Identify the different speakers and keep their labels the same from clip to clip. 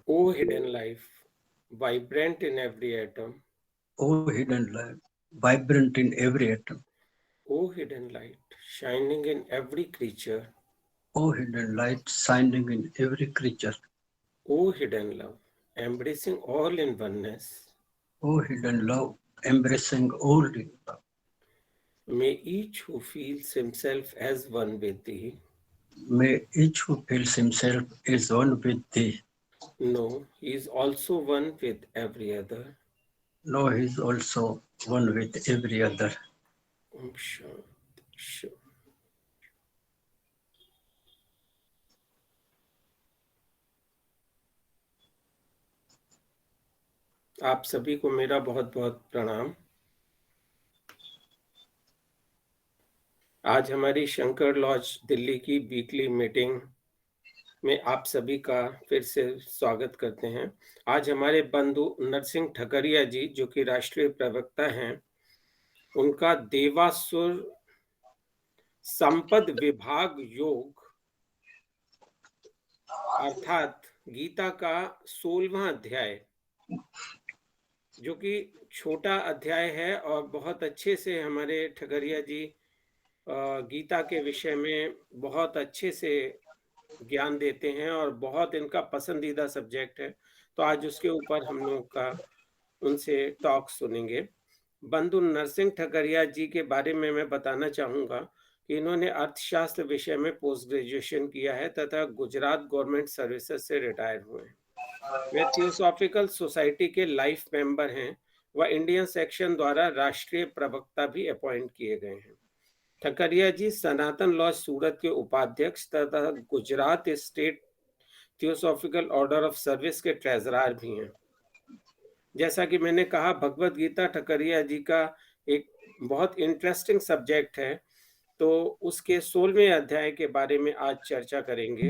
Speaker 1: O hidden life, vibrant in every atom.
Speaker 2: O hidden light, vibrant in every atom.
Speaker 1: O hidden light, shining in every creature.
Speaker 2: O hidden light, shining in every creature.
Speaker 1: O hidden love, embracing all in oneness.
Speaker 2: O hidden love, embracing all in love.
Speaker 1: May each who feels himself as one with thee
Speaker 2: May each who feels himself is one with thee
Speaker 1: know he is also one with every other.
Speaker 2: know he is also one with every other.
Speaker 1: Om Shanti Shanti. आप सभी को मेरा बहुत बहुत प्रणाम। आज हमारी Shankar laws Delhi की वीकली मीटिंग में आप सभी का फिर से स्वागत करते हैं। आज हमारे बंधु नरसिंह ठकरिया जी, जो कि राष्ट्रीय प्रवक्ता हैं, उनका देवासुर संपद विभाग योग अर्थात गीता का 16वां अध्याय, जो कि छोटा अध्याय है और बहुत अच्छे से हमारे ठकरिया जी गीता के विषय में बहुत अच्छे से ज्ञान देते हैं और बहुत इनका पसंदीदा सब्जेक्ट है। तो आज उसके ऊपर हम लोग का उनसे टॉक सुनेंगे। बंधु नरसिंह ठकरिया जी के बारे में मैं बताना चाहूँगा कि इन्होंने अर्थशास्त्र विषय में पोस्ट ग्रेजुएशन किया है तथा गुजरात गवर्नमेंट सर्विसेज से रिटायर हुए हैं। वे थियोसॉफिकल सोसाइटी के लाइफ मेंबर हैं। वह इंडियन सेक्शन द्वारा राष्ट्रीय प्रवक्ता भी अपॉइंट किए गए हैं। ठकरिया जी सनातन लॉज सूरत के उपाध्यक्ष तथा Gujarat state theosophical order of service के ट्रेजरार भी हैं। जैसा कि मैंने कहा, भगवत गीता ठकरिया जी का एक बहुत इंटरेस्टिंग सब्जेक्ट है, तो उसके 16वें अध्याय के बारे में आज चर्चा करेंगे।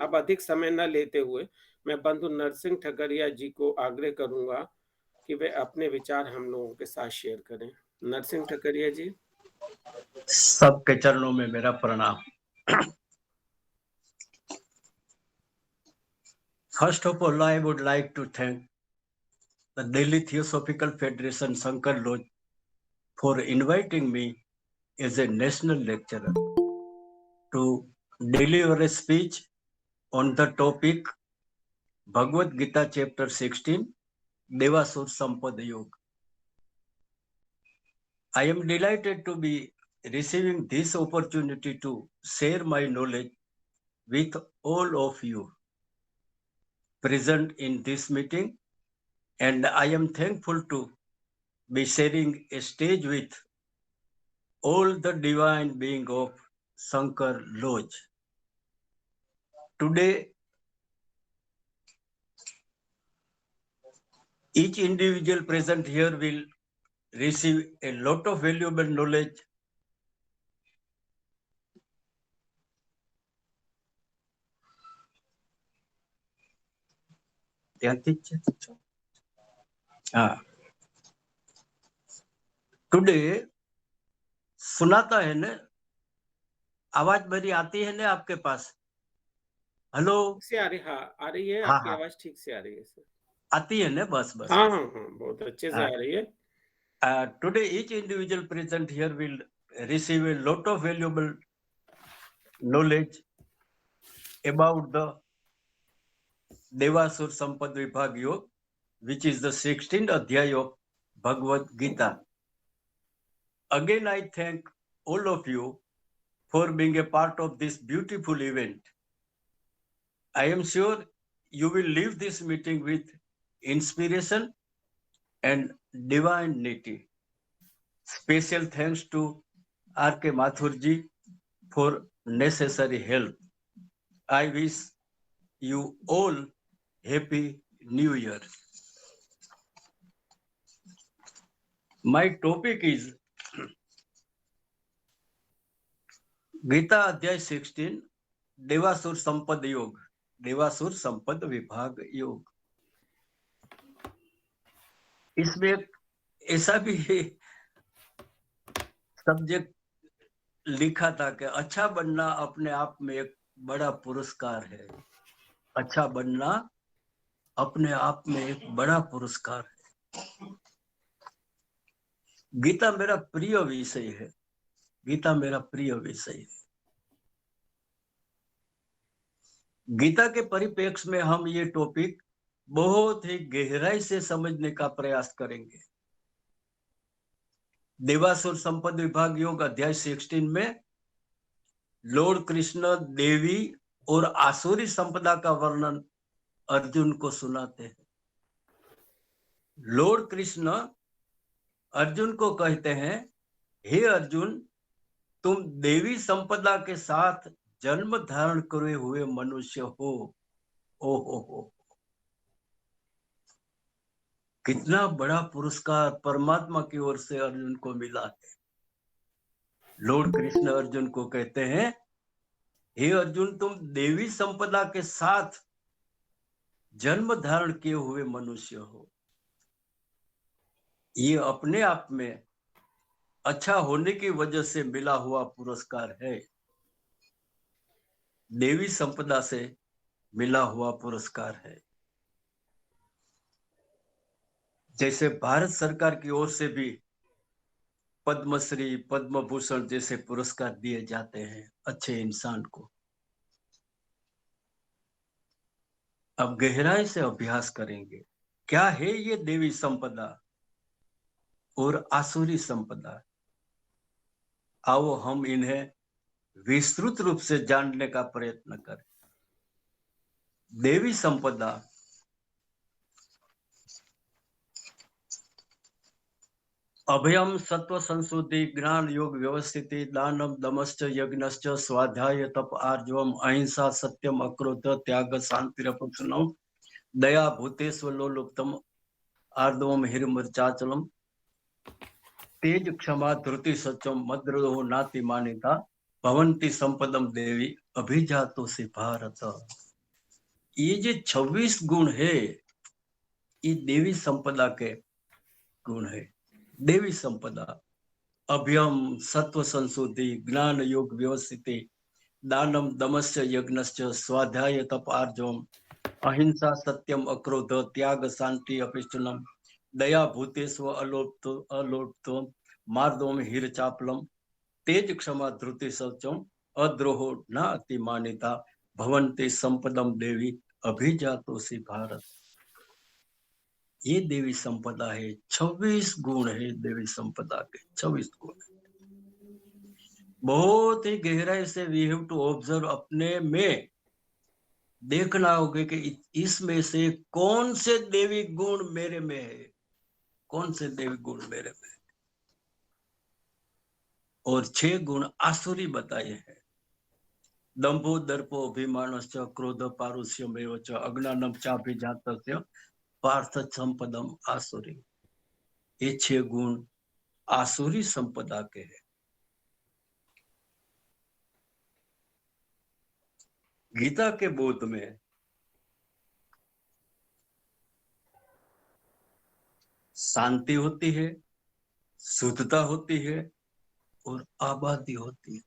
Speaker 1: अब अधिक समय न लेते हुए मैं बंधु नरसिंह ठकरिया जी को आग्रह करूंगा कि वे अपने विचार हम लोगों के साथ शेयर करें। नरसिंह ठकरिया जी।
Speaker 2: सबके चरणों में मेरा प्रणाम। First of all, I would like to thank the Delhi Theosophical Federation Shankar Lodge for inviting me as a national lecturer to deliver a speech on the topic Bhagavad Gita chapter 16, Devasur Sampada Yoga. I am delighted to be receiving this opportunity to share my knowledge with all of you present in this meeting, and I am thankful to be sharing a stage with all the divine being of Shankar Lodge. Today, each individual present here will receive a lot of valuable knowledge today सुनाता है ना, आवाज मेरी आती है ना आपके पास? Hello
Speaker 1: से आ रही, हाँ आ रही है,
Speaker 2: हाँ
Speaker 1: आपकी
Speaker 2: हाँ
Speaker 1: आवाज ठीक से आ रही है सर।
Speaker 2: आती है ना, बस बस
Speaker 1: हाँ हाँ हाँ, बहुत अच्छे से आ रही है।
Speaker 2: Today each individual present here will receive a lot of valuable knowledge about the Devasur Sampad Vibhag Yoga, which is the 16th Adhyay of Bhagavad Gita. Again, I thank all of you for being a part of this beautiful event. I am sure you will leave this meeting with inspiration and divinity. Special thanks to R.K. Mathurji for necessary help. I wish you all Happy New Year. My topic is Gita Adhyay 16, Devasur Sampad Yog, Devasur Sampad Vibhag Yog. इसमें एक ऐसा भी subject लिखा था कि अच्छा बनना अपने आप में एक बड़ा पुरस्कार है। अच्छा बनना अपने आप में एक बड़ा पुरस्कार है। गीता मेरा प्रिय विषय है, गीता मेरा प्रिय विषय है। गीता के परिप्रेक्ष्य में हम ये टॉपिक बहुत ही गहराई से समझने का प्रयास करेंगे। देवासुर संपद विभाग योग अध्याय 16 में लॉर्ड कृष्ण देवी और आसुरी संपदा का वर्णन अर्जुन को सुनाते हैं। लॉर्ड कृष्ण अर्जुन को कहते हैं, हे अर्जुन, तुम देवी संपदा के साथ जन्म धारण करे हुए मनुष्य हो। हो कितना बड़ा पुरस्कार परमात्मा की ओर से अर्जुन को मिला है। लॉर्ड कृष्ण अर्जुन को कहते हैं, हे अर्जुन, तुम देवी संपदा के साथ जन्म धारण किए हुए मनुष्य हो। ये अपने आप में अच्छा होने की वजह से मिला हुआ पुरस्कार है, देवी संपदा से मिला हुआ पुरस्कार है। जैसे भारत सरकार की ओर से भी पद्मश्री, पद्म भूषण जैसे पुरस्कार दिए जाते हैं अच्छे इंसान को। अब गहराई से अभ्यास करेंगे, क्या है ये देवी संपदा और आसुरी संपदा। आओ हम इन्हें विस्तृत रूप से जानने का प्रयत्न करें। देवी संपदा अभयम सत्व संशुद्धि ज्ञान योग व्यवस्थिति दानम दमश्च यज्ञश्च स्वाध्याय तप आर्जवम अहिंसा सत्यम अक्रोध त्याग शांतिरपक्षणम दया भूतेष्वलोलुप्तम आर्दवम हिरमर्चाचलम तेज क्षमा धृति सत्यम मद्रोह नाति मानिता भवंती संपदम देवी अभिजातो से भारत। ये जो 26 गुण है, ये देवी संपदा के गुण है। देवी संपदा अभयम सत्व संशुद्धि ज्ञान योग व्यवस्थिति दानम दमश्च यज्ञश्च स्वाध्याय तप आर्जवम अहिंसा सत्यम अक्रोध त्याग शांति अपिष्टनम दया भूतेष्व अलोप्तो मार्दोम हिरचापलम तेज क्षमा धृति सत्यम अद्रोहो न अतिमानिता भवन्ति संपदम देवी अभिजातो से भारत। ये देवी संपदा है। 26 गुण है देवी संपदा के, 26 गुण। बहुत ही गहराई से वी हैव टू ऑब्जर्व, अपने में देखना होगा कि इसमें से कौन से देवी गुण मेरे में है, कौन से देवी गुण मेरे में है। और 6 गुण आसुरी बताए हैं। दंभो दर्पो अभिमानश्च क्रोध पारुष्यमेव च अज्ञानम चाभिजातस्य पार्थ संपदम आसुरी। ये 6 गुण आसुरी संपदा के हैं। गीता के बोध में शांति होती है, शुद्धता होती है और आबादी होती है।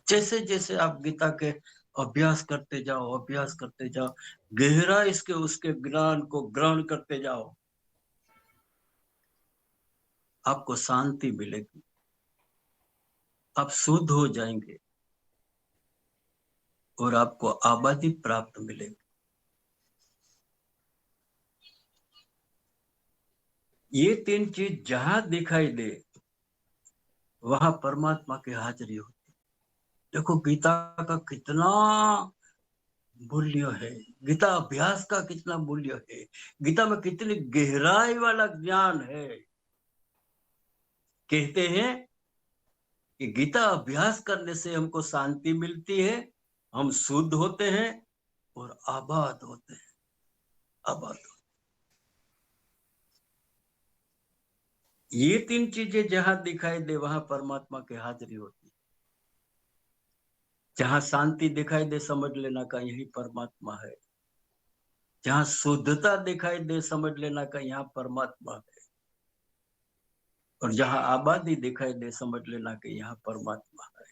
Speaker 2: जैसे जैसे आप गीता के अभ्यास करते जाओ, अभ्यास करते जाओ, गहरा इसके उसके ज्ञान को ग्रहण करते जाओ, आपको शांति मिलेगी, आप शुद्ध हो जाएंगे और आपको आबादी प्राप्त मिलेगी। ये 3 चीज जहां दिखाई दे वहां परमात्मा की हाजिरी होती। देखो गीता का कितना मूल्य है, गीता अभ्यास का कितना मूल्य है, गीता में कितनी गहराई वाला ज्ञान है। कहते हैं कि गीता अभ्यास करने से हमको शांति मिलती है, हम शुद्ध होते हैं और आबाद होते हैं, आबाद। ये 3 चीजें जहां दिखाई दे वहां परमात्मा की हाजिरी होती है। जहां शांति दिखाई दे समझ लेना का यही परमात्मा है, जहां शुद्धता दिखाई दे समझ लेना का यहाँ परमात्मा है, और जहां आबादी दिखाई दे समझ लेना कि यहाँ परमात्मा है।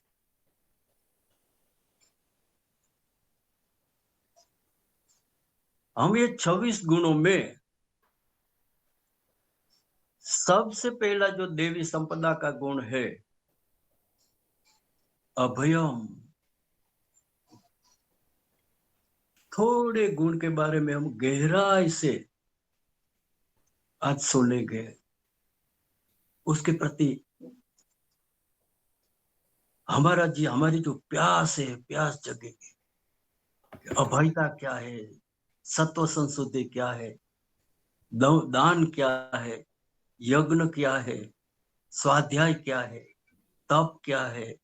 Speaker 2: हम ये 26 गुणों में सबसे पहला जो देवी संपदा का गुण है, अभयम। थोड़े गुण के बारे में हम गहराई से आज सुनेंगे, उसके प्रति हमारी जो प्यास है, प्यास जगेगी। अभयता क्या है, सत्व संशुद्धि क्या है, दान क्या है, यज्ञ क्या है, स्वाध्याय क्या है, तप क्या है,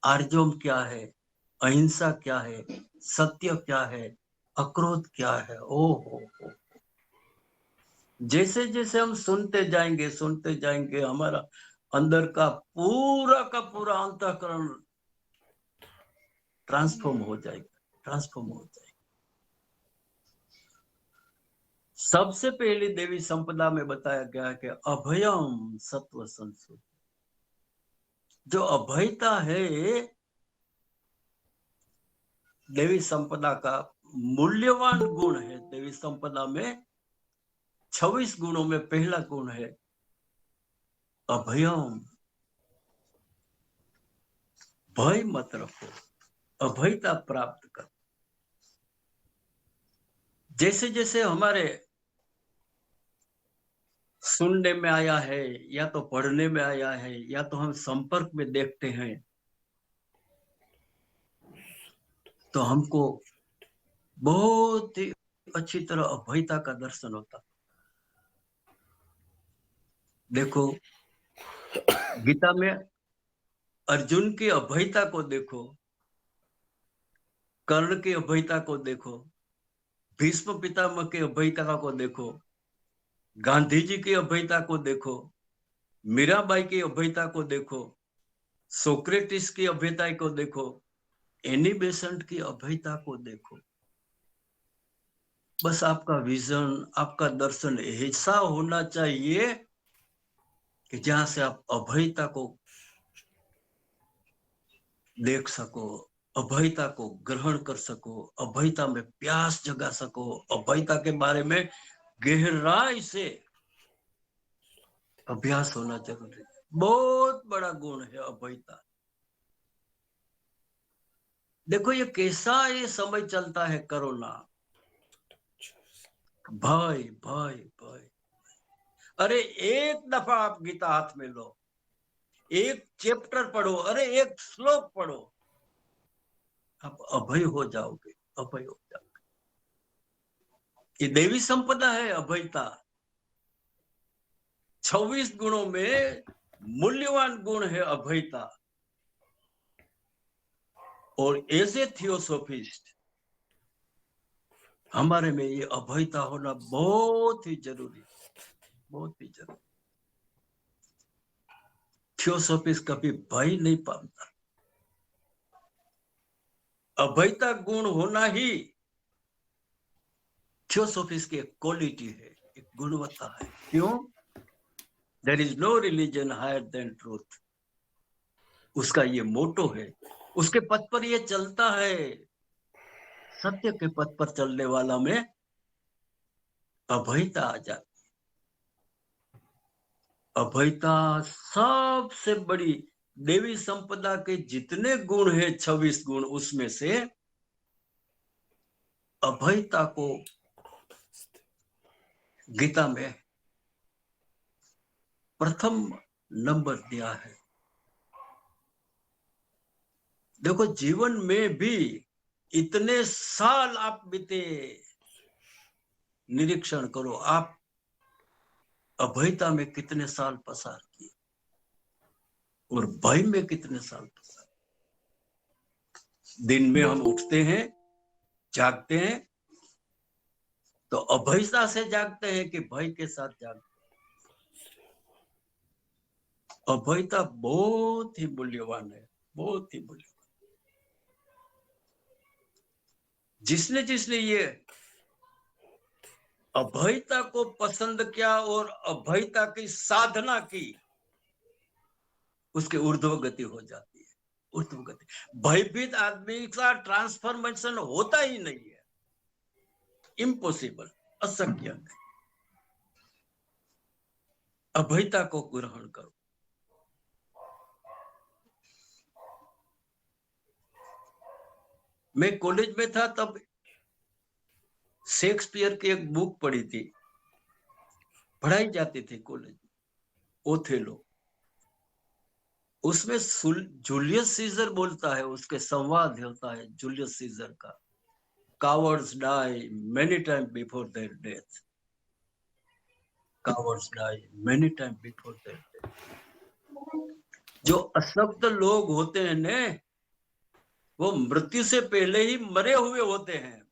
Speaker 2: आर्जव क्या है, अहिंसा क्या है, सत्य क्या है, अक्रोध क्या है। ओहो, जैसे जैसे हम सुनते जाएंगे हमारा अंदर का पूरा अंतःकरण ट्रांसफॉर्म हो जाएगा। सबसे पहले देवी संपदा में बताया गया है कि अभयम सत्व संशुद्धि। जो अभयता है देवी संपदा का मूल्यवान गुण है। देवी संपदा में 26 गुणों में पहला गुण है अभयम। भय मत रखो, अभयता प्राप्त कर। जैसे जैसे हमारे सुनने में आया है, या तो पढ़ने में आया है, या तो हम संपर्क में देखते हैं, तो हमको बहुत ही अच्छी तरह अभयता का दर्शन होता। देखो, गीता में अर्जुन की अभयता को देखो, कर्ण की अभयता को देखो, भीष्म पितामह की अभयता को देखो, गांधी जी की अभयता को देखो, मीराबाई की अभयता को देखो, सोक्रेटिस की अभयता को देखो, एनी बेसेंट की अभयता को देखो। बस आपका विजन, आपका दर्शन ऐसा होना चाहिए कि जहां से आप अभयता को देख सको, अभयता को ग्रहण कर सको, अभयता में प्यास जगा सको, अभयता के बारे में गहराई से अभ्यास होना जरूरी है। बहुत बड़ा गुण है अभयता। देखो ये कैसा ये समय चलता है, कोरोना, भय भय भय। अरे एक दफा आप गीता हाथ में लो, एक चैप्टर पढ़ो, अरे एक श्लोक पढ़ो, आप अभय हो जाओगे, अभय हो जाओगे। ये देवी संपदा है अभयता। 26 गुणों में मूल्यवान गुण है अभयता। और एज ए थियोसोफिस्ट हमारे में ये अभयता होना बहुत ही जरूरी, बहुत ही जरूरी। थियोसोफिस्ट कभी भय नहीं पाता। अभयता गुण होना ही थियोसोफिस्ट की एक क्वालिटी है, एक गुणवत्ता है। क्यों? There is no religion higher than truth, उसका ये मोटो है। उसके पथ पर ये चलता है। सत्य के पथ पर चलने वाला में अभयता आ जाती। अभयता सबसे बड़ी देवी संपदा के जितने गुण है, 26 गुण, उसमें से अभयता को गीता में प्रथम नंबर दिया है। देखो, जीवन में भी इतने साल आप बीते, निरीक्षण करो आप अभयता में कितने साल पसार किए और भय में कितने साल पसार। दिन में हम उठते हैं, जागते हैं, तो अभयता से जागते हैं कि भय के साथ जागते हैं। अभयता बहुत ही मूल्यवान है, बहुत ही मूल्यवान। जिसने जिसने ये अभयता को पसंद किया और अभयता की साधना की, उसके ऊर्ध्व गति हो जाती है, ऊर्ध्व गति। भयभीत आदमी का ट्रांसफॉर्मेशन होता ही नहीं है। इम्पॉसिबल, अशक्य है। अभयता को ग्रहण करो। मैं कॉलेज में था तब शेक्सपियर की एक बुक पढ़ी थी, पढ़ाई जाती थी कॉलेज में, ओथेलो। उसमें जूलियस सीजर बोलता है, उसके संवाद होता है जूलियस सीजर का, cowards die many time before their death, cowards die many time before their death. जो अशक्त लोग होते हैं ने, वो मृत्यु से पहले ही मरे हुए होते हैं।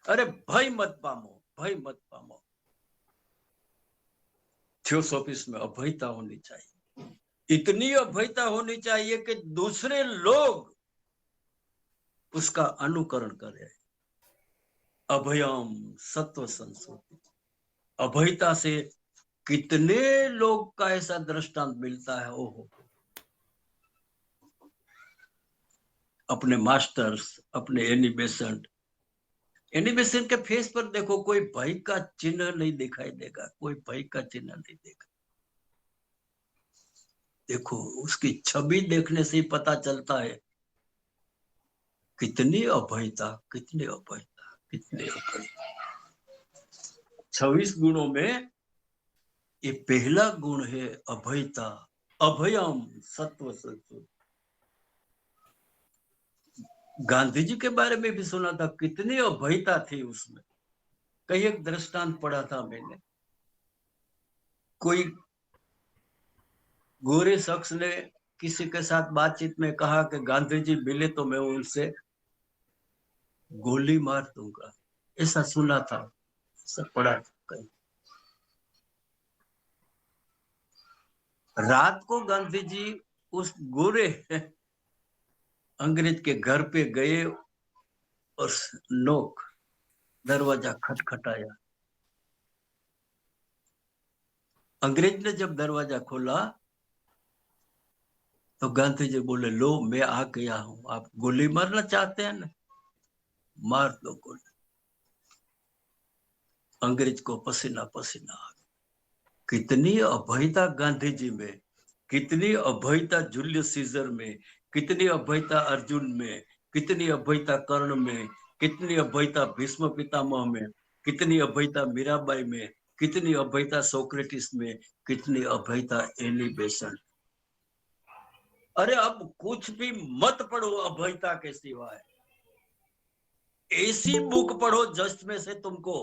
Speaker 2: अरे भय मत पामो, भय मत पामो। थियोसॉफिस में अभयता होनी चाहिए, इतनी अभयता होनी चाहिए कि दूसरे लोग उसका अनुकरण करें। अभयम सत्व संसूति। अभयता से कितने लोग का ऐसा दृष्टांत मिलता है। ओहो, अपने मास्टर्स, अपने एनिमेशन के फेस पर देखो, कोई भय का चिन्ह नहीं दिखाई देगा, कोई भय का चिन्ह नहीं देगा। देखो, उसकी छवि देखने से ही पता चलता है कितनी अभयता, कितनी अभयता, कितनी अभयता। 26 गुणों में ये पहला गुण है अभयता। अभयम सत्व संसूति। गांधी जी के बारे में भी सुना था, कितनी अभयता थी उसमें। कई एक दृष्टांत पढ़ा था मैंने, कोई गोरे शख्स ने किसी के साथ बातचीत में कहा कि गांधी जी मिले तो मैं उनसे गोली मार दूंगा। ऐसा सुना था, ऐसा पढ़ा था कहीं। रात को गांधी जी उस गोरे अंग्रेज के घर पे गए और नोक, दरवाजा खटखटाया। अंग्रेज ने जब दरवाजा खोला तो गांधी जी बोले, लो मैं आ गया हूं, आप गोली मारना चाहते हैं ना, मार दो गोली। अंग्रेज को पसीना पसीना आ गया। कितनी अभयता गांधी जी में, कितनी अभयता जूलियस सीजर में, कितनी अभयता अर्जुन में, कितनी अभयता कर्ण में, कितनी अभयता भीष्म पितामह में, कितनी अभयता मीराबाई में, कितनी अभयता सोक्रेटिस में, कितनी अभयता एनी बेसेंट। अरे अब कुछ भी मत पढ़ो अभयता के सिवाय, ऐसी बुक पढ़ो जिसमें से तुमको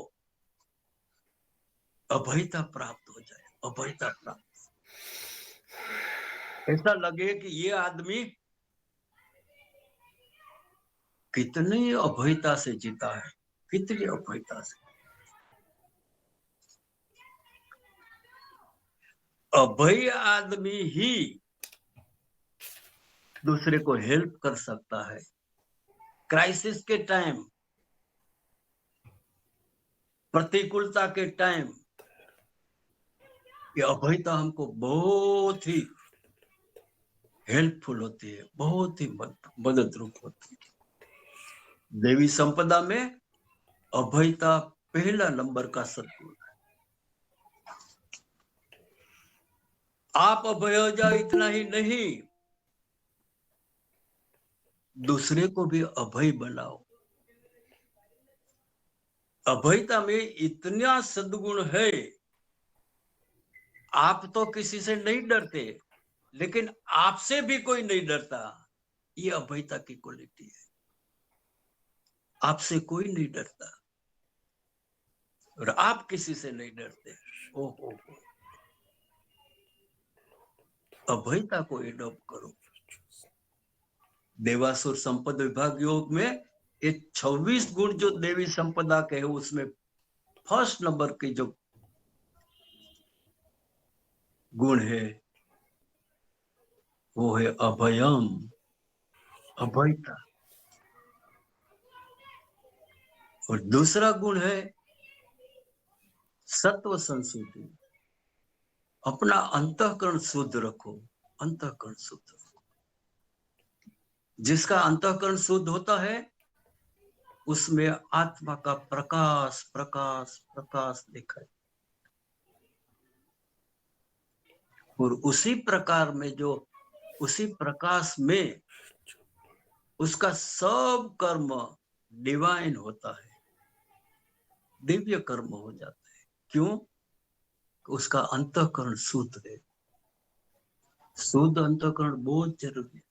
Speaker 2: अभयता प्राप्त हो जाए, अभयता प्राप्त। ऐसा लगे कि ये आदमी कितनी अभयता से जीता है, कितनी अभयता से। अभय आदमी ही दूसरे को हेल्प कर सकता है। क्राइसिस के टाइम, प्रतिकूलता के टाइम, ये अभयता हमको बहुत ही हेल्पफुल होती है, बहुत ही मदद रूप होती है। देवी संपदा में अभयता पहला नंबर का सद्गुण है। आप अभय हो जाओ इतना ही नहीं, दूसरे को भी अभय बनाओ। अभयता में इतना सद्गुण है, आप तो किसी से नहीं डरते, लेकिन आपसे भी कोई नहीं डरता। ये अभयता की क्वालिटी है। आपसे कोई नहीं डरता और आप किसी से नहीं डरते। ओहो, अभयता को एडॉप्ट करो। देवासुर संपद विभाग योग में ये 26 गुण जो देवी संपदा के है, उसमें फर्स्ट नंबर की जो गुण है वो है अभयम, अभयता। और दूसरा गुण है सत्व संशुद्धि। अपना अंतःकरण शुद्ध रखो, अंतःकरण शुद्ध रखो। जिसका अंतःकरण शुद्ध होता है उसमें आत्मा का प्रकाश प्रकाश प्रकाश दिखाई, और उसी प्रकार में जो उसी प्रकाश में उसका सब कर्म डिवाइन होता है, दिव्य कर्म हो जाता है। क्यों? उसका अंतःकरण शुद्ध है। शुद्ध अंतःकरण बहुत जरूरी है।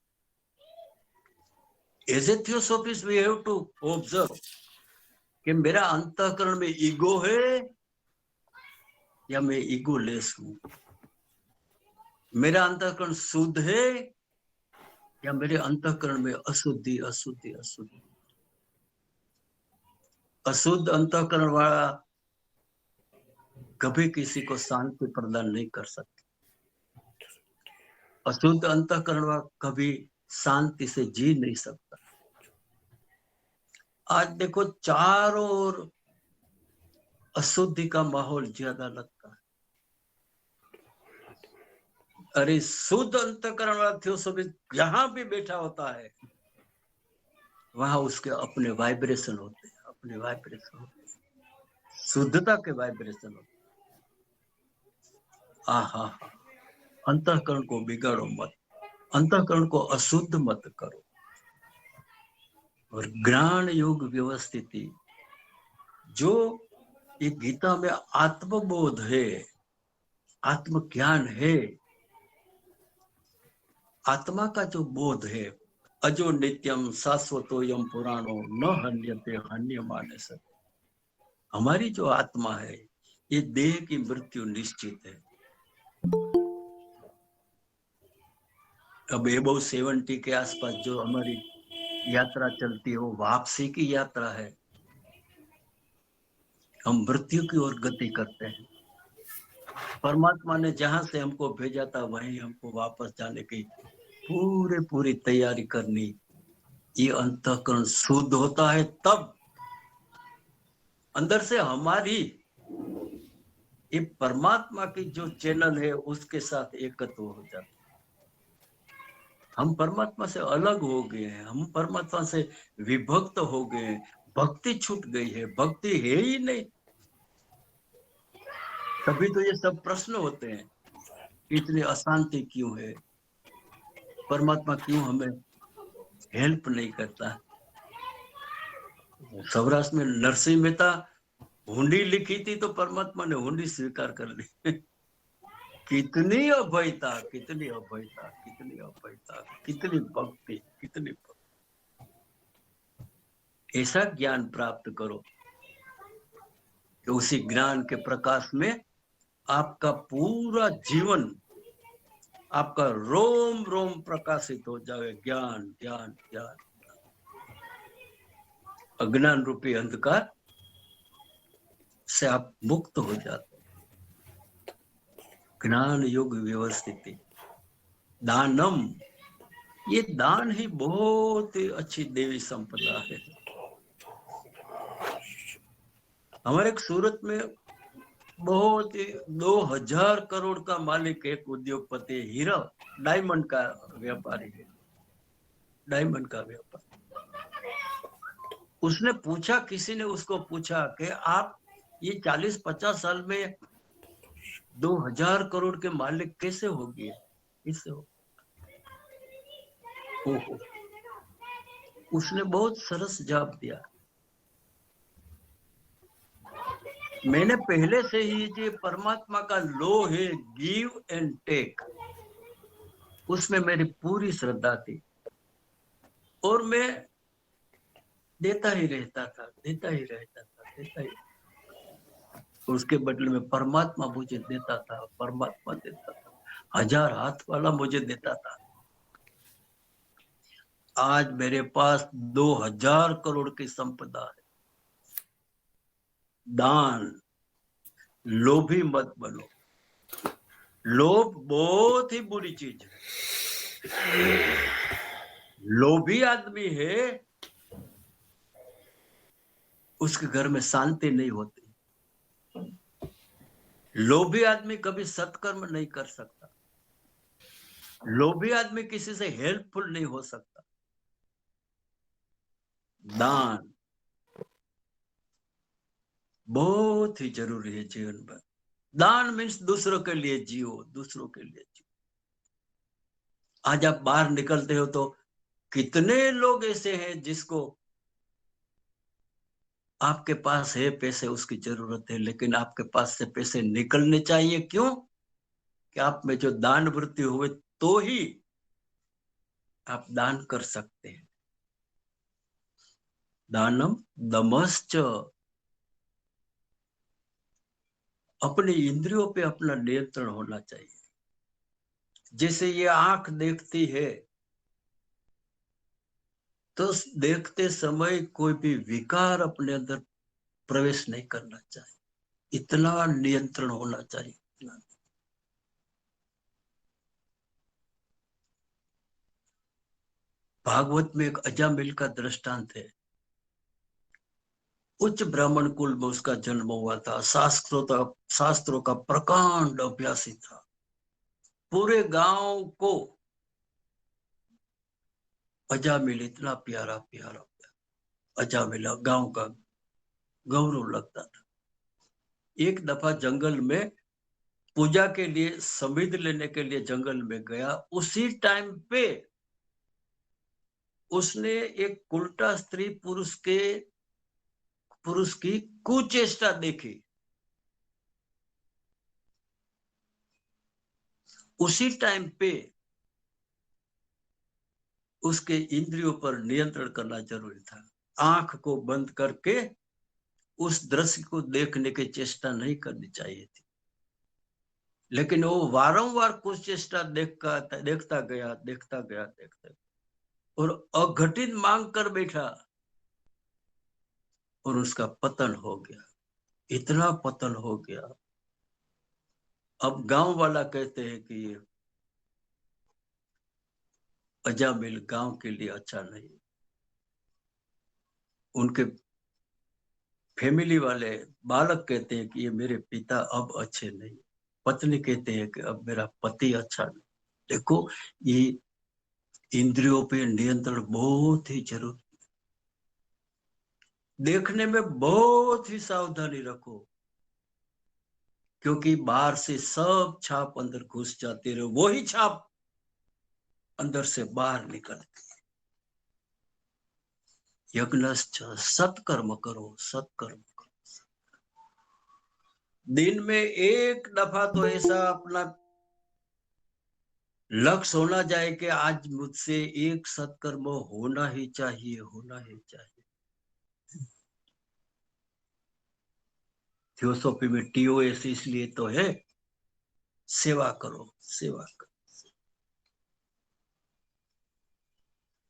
Speaker 2: As a theosophist we have to observe कि मेरा अंतःकरण में ईगो है या मैं ईगोलेस हूं, मेरा अंतःकरण शुद्ध है या मेरे अंतःकरण में अशुद्धि अशुद्धि अशुद्धि। अशुद्ध अंतःकरण वाला कभी किसी को शांति प्रदान नहीं कर सकता। अशुद्ध अंतःकरण वाला कभी शांति से जी नहीं सकता। आज देखो चारों ओर अशुद्धि का माहौल ज्यादा लगता है। अरे शुद्ध अंतःकरण वाला थियोसॉफिस्ट जहां भी बैठा होता है वहां उसके अपने वाइब्रेशन होते हैं, अपने वाइब्रेशन होते हैं, शुद्धता के वाइब्रेशन होते हैं। आहा, अंतःकरण को बिगाड़ो मत, अंतःकरण को अशुद्ध मत करो। और ज्ञान योग व्यवस्थिति जो ये गीता में आत्मबोध है, आत्मज्ञान है, आत्मा का जो बोध है, अजो नित्यम शाश्वतोयम पुराणो न हन्यते हन्यमाने सत्। हमारी जो आत्मा है ये देह की मृत्यु निश्चित है। अब एबव 70 के आसपास जो हमारी यात्रा चलती है वो वापसी की यात्रा है। हम मृत्यु की ओर गति करते हैं। परमात्मा ने जहां से हमको भेजा था वहीं हमको वापस जाने की पूरी तैयारी करनी। ये अंतःकरण शुद्ध होता है तब अंदर से हमारी ये परमात्मा की जो चैनल है उसके साथ एकत्व हो जाता है। हम परमात्मा से अलग हो गए हैं, हम परमात्मा से विभक्त हो गए हैं, भक्ति छूट गई है, भक्ति है ही नहीं। तभी तो ये सब प्रश्न होते हैं, इतनी अशांति क्यों है, परमात्मा क्यों हमें हेल्प नहीं करता। सौराष्ट्र में नरसिंह मेहता हुंडी लिखी थी तो परमात्मा ने हुंडी स्वीकार कर ली। कितनी अभयता, कितनी अभयता, कितनी अभयता, कितनी भक्ति, कितनी भक्ति। ऐसा ज्ञान प्राप्त करो कि उसी ज्ञान के प्रकाश में आपका पूरा जीवन, आपका रोम रोम प्रकाशित हो जाए। ज्ञान ज्ञान ज्ञान, अज्ञान रूपी अंधकार से आप मुक्त हो जाते। ज्ञान योग व्यवस्थिति दानम, ये दान ही बहुत ही अच्छी देवी संपदा है। हमारे एक सूरत में बहुत ही 2000 करोड़ का मालिक एक उद्योगपति, हीरा डायमंड का व्यापारी है, डायमंड का व्यापारी। उसने पूछा, किसी ने उसको पूछा कि आप ये 40-50 साल में 2000 करोड़ के मालिक कैसे हो गए, इससे हो। ओहो, उसने बहुत सरस जवाब दिया, मैंने पहले से ही जो परमात्मा का लो है गिव एंड टेक, उसमें मेरी पूरी श्रद्धा थी और मैं देता ही रहता था, देता ही रहता था, देता ही। उसके बदले में परमात्मा मुझे देता था, परमात्मा देता था, 1000 हाथ वाला मुझे देता था। आज मेरे पास 2000 करोड़ की संपदा है। दान, लोभी मत बनो। लोभ बहुत ही बुरी चीज है। लोभी आदमी है उसके घर में शांति नहीं होती। लोभी आदमी कभी सत्कर्म नहीं कर सकता। लोभी आदमी किसी से हेल्पफुल नहीं हो सकता। दान, बहुत ही जरूरी है जीवन में। दान मीन्स दूसरों के लिए जियो, दूसरों के लिए जियो। आज आप बाहर निकलते हो तो कितने लोग ऐसे हैं जिसको आपके पास है पैसे, उसकी जरूरत है, लेकिन आपके पास से पैसे निकलने चाहिए। क्यों? कि आप में जो दान वृत्ति हुए तो ही आप दान कर सकते हैं। दानम दमश्च। अपनी इंद्रियों पे अपना नियंत्रण होना चाहिए। जैसे ये आंख देखती है तो देखते समय कोई भी विकार अपने अंदर प्रवेश नहीं करना चाहिए, इतना नियंत्रण होना चाहिए। भागवत में एक अजामिल का दृष्टांत है। उच्च ब्राह्मण कुल में उसका जन्म हुआ था, शास्त्रों का प्रकांड अभ्यासी था। पूरे गांव को अजामिल इतना प्यारा प्यारा अजामिल गांव का गौरव लगता था। एक दफा जंगल में पूजा के लिए समिध लेने के लिए जंगल में गया। उसी टाइम पे उसने एक उल्टा स्त्री पुरुष की कुचेष्टा देखी। उसी टाइम पे उसके इंद्रियों पर नियंत्रण करना जरूरी था। आंख को बंद करके उस दृश्य को देखने की चेष्टा नहीं करनी चाहिए थी, लेकिन वो वारंवार कुछ चेष्टा देखता गया और अघटित मांग कर बैठा और उसका पतन हो गया। इतना पतन हो गया। अब गांव वाला कहते हैं कि ये अजामिल गांव के लिए अच्छा नहीं। उनके फैमिली वाले बालक कहते हैं कि ये मेरे पिता अब अच्छे नहीं। पत्नी कहते हैं कि अब मेरा पति अच्छा नहीं। देखो, ये इंद्रियों पे नियंत्रण बहुत ही जरूरी। देखने में बहुत ही सावधानी रखो, क्योंकि बाहर से सब छाप अंदर घुस जाती रहे, वही छाप अंदर से बाहर निकलती। यज्ञश्च सत्कर्म करो, सत्कर्म करो। दिन में एक दफा तो ऐसा अपना लक्ष्य होना चाहिए कि आज मुझसे एक सत्कर्म होना ही चाहिए, होना ही चाहिए। थियोसॉफी में TOS इसलिए तो है, सेवा करो, सेवा करो।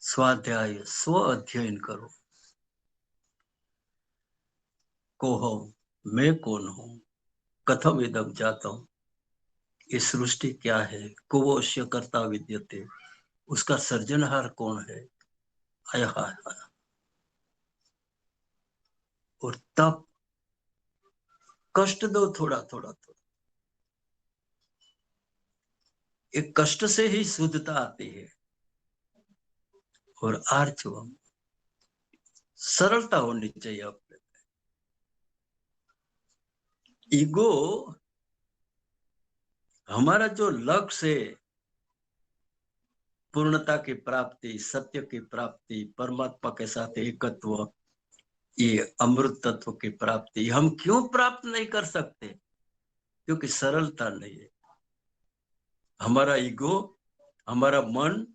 Speaker 2: स्वाध्याय, स्व अध्ययन करो। कोहम, मैं कौन हूं, कथम इदम जाता हूं, ये सृष्टि क्या है, कुवोश्य कर्ता विद्यते, उसका सर्जनहार कौन है। आया हाय। और तब कष्ट दो थोड़ा थोड़ा थोड़ा। एक कष्ट से ही शुद्धता आती है। और आर्चवम, सरलता होनी चाहिए अपने। ईगो, हमारा जो लक्ष्य है, पूर्णता की प्राप्ति, सत्य की प्राप्ति, परमात्मा के साथ एकत्व, ये अमृत तत्व की प्राप्ति, हम क्यों प्राप्त नहीं कर सकते? क्योंकि सरलता नहीं है। हमारा ईगो, हमारा मन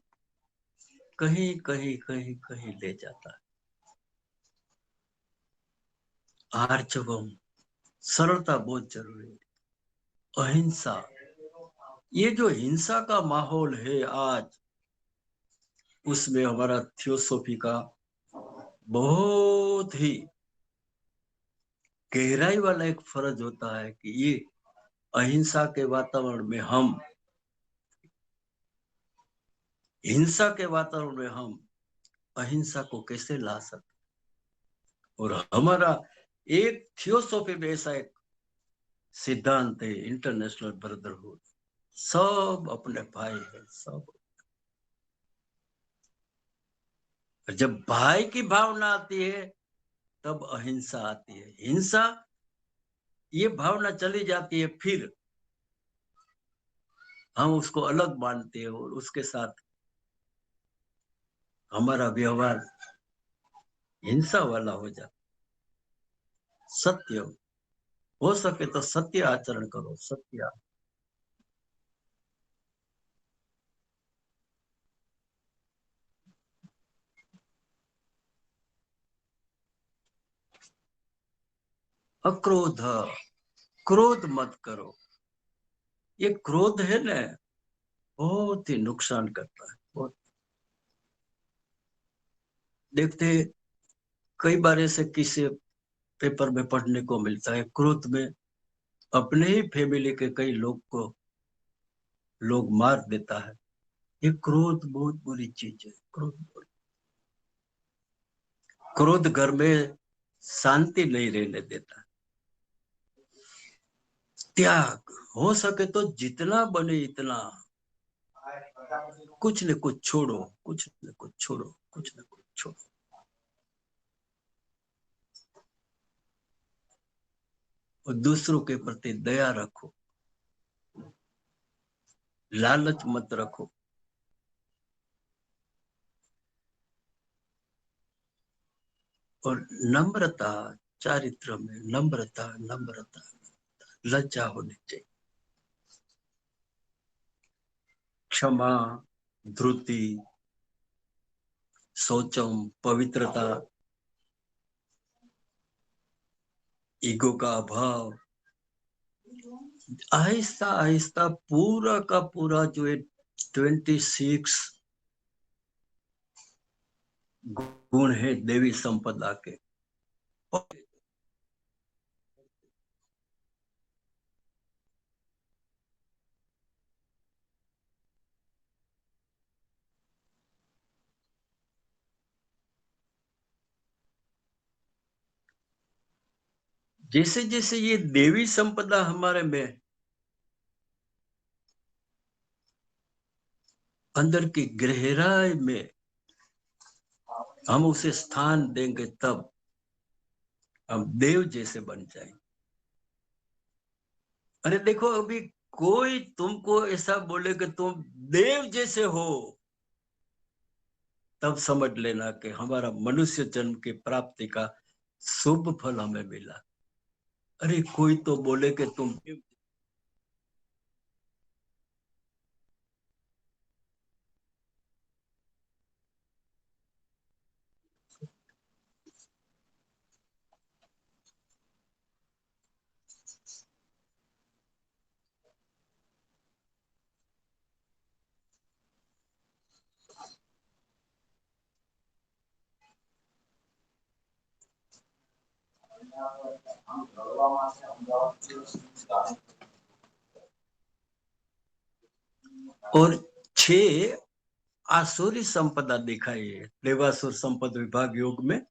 Speaker 2: कहीं कहीं कहीं कहीं ले जाता है। आर्चवम, सरलता बहुत जरूरी है। अहिंसा, ये जो हिंसा का माहौल है आज, उसमें हमारा थियोसॉफी का बहुत ही गहराई वाला एक फर्ज होता है कि ये अहिंसा के वातावरण में हम, हिंसा के वातावरण में हम अहिंसा को कैसे ला सकते। और हमारा एक थियोसॉफी में ऐसा एक सिद्धांत है, इंटरनेशनल ब्रदरहुड, सब अपने भाई है, सब। जब भाई की भावना आती है तब अहिंसा आती है। हिंसा ये भावना चली जाती है, फिर हम उसको अलग मानते हैं और उसके साथ हमारा व्यवहार हिंसा वाला हो जाता। सत्य हो सके तो सत्य आचरण करो, सत्य। अक्रोध, क्रोध मत करो। ये क्रोध है ना, बहुत ही नुकसान करता है, बहुत। देखते कई बार ऐसे किसी पेपर में पढ़ने को मिलता है, क्रोध में अपने ही फैमिली के कई लोग को लोग मार देता है। ये क्रोध बहुत बुरी चीज है। क्रोध घर में शांति नहीं रहने देता। त्याग हो सके तो जितना बने इतना, कुछ न कुछ छोड़ो, कुछ न कुछ छोड़ो, कुछ न कुछ छोड़ो। और दूसरों के प्रति दया रखो, लालच मत रखो। और नम्रता, चारित्र में नम्रता, नम्रता, लज्जा होनी चाहिए। क्षमा, धृति, शौचम, पवित्रता, ईगो का अभाव, आहिस्ता आहिस्ता पूरा का पूरा जो है 26 गुण है देवी संपदा के। जैसे जैसे ये देवी संपदा हमारे में अंदर की गहराई में हम उसे स्थान देंगे, तब हम देव जैसे बन जाएंगे। अरे देखो, अभी कोई तुमको ऐसा बोले कि तुम देव जैसे हो, तब समझ लेना कि हमारा मनुष्य जन्म की प्राप्ति का शुभ फल हमें मिला। अरे कोई तो बोले कि तुम, और 6 आसुरी संपदा दिखाई है देवासुर संपद विभाग योग में।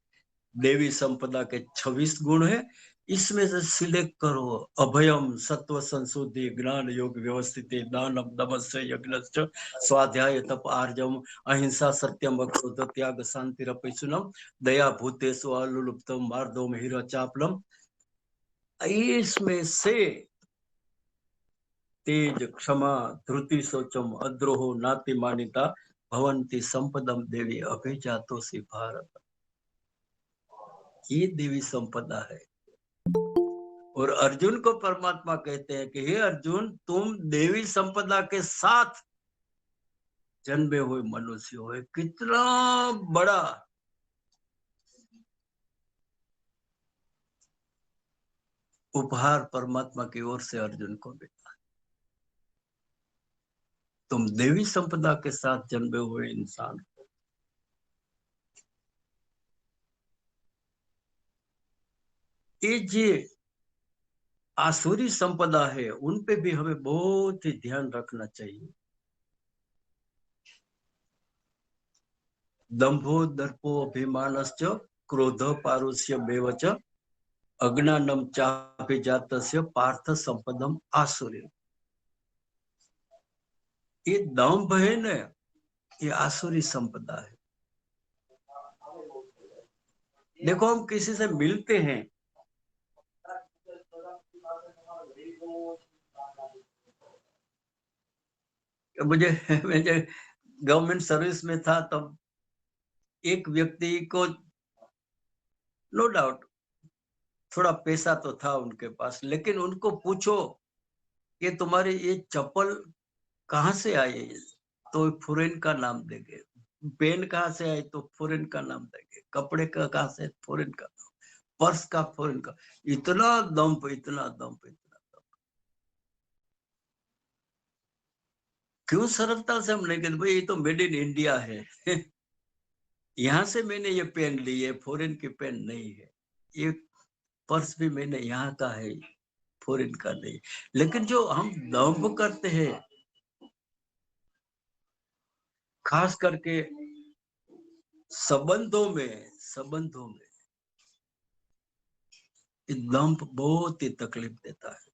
Speaker 2: देवी संपदा के 26 गुण है, इसमें से सिलेक्ट करो। अभयम, सत्व संशुद्धि, ज्ञान योग व्यवस्थित, दानम दमस्य यज्ञश्च, स्वाध्याय तप आर्जम, अहिंसा सत्यम अक्रोध त्याग शांति रपैसुनम, दया भूतेषु अलुप्तम मार्दोम हीरा चापलम। इसमें से तेज, क्षमा, धृति, शौचम, अद्रोहो, नातिमानिता भवंती संपदम देवी अभिजातोषि भारत। ये देवी संपदा है। और अर्जुन को परमात्मा कहते हैं कि हे अर्जुन, तुम देवी संपदा के साथ जन्मे हुए मनुष्य हो। कितना बड़ा उपहार परमात्मा की ओर से अर्जुन को मिला। तुम देवी संपदा के साथ जन्मे हुए इंसान हो। ये जे आसुरी संपदा है, उन पे भी हमें बहुत ही ध्यान रखना चाहिए। दंभो दर्पो अभिमानश्च, क्रोध पारुष्य बेवच, अज्ञानम चाभिजातस्य पार्थ संपदम आसुरी। ये दंभ है ना, ये आसुरी संपदा है। देखो, हम किसी से मिलते हैं मुझे मुझे गवर्नमेंट सर्विस में था तब एक व्यक्ति को नो डाउट थोड़ा पैसा तो था उनके पास, लेकिन उनको पूछो कि तुम्हारी ये चप्पल कहाँ से आई, तो फॉरेन का नाम देंगे। पेन कहाँ से आई तो फॉरेन का नाम देंगे। कपड़े का कहाँ से, फॉरेन का। पर्स का फॉरेन का। इतना दम्प, इतना दम्प, इतना दम्प। क्यों सरलता से हम नहीं कहते भाई ये तो मेड इन इंडिया है। यहाँ से मैंने ये पेन ली है, फॉरेन की पेन नहीं है। ये पर्स भी मैंने यहाँ का है, फॉरेन का नहीं। लेकिन जो हम दम्भ करते हैं, खास करके संबंधों में दम्भ बहुत ही तकलीफ देता है।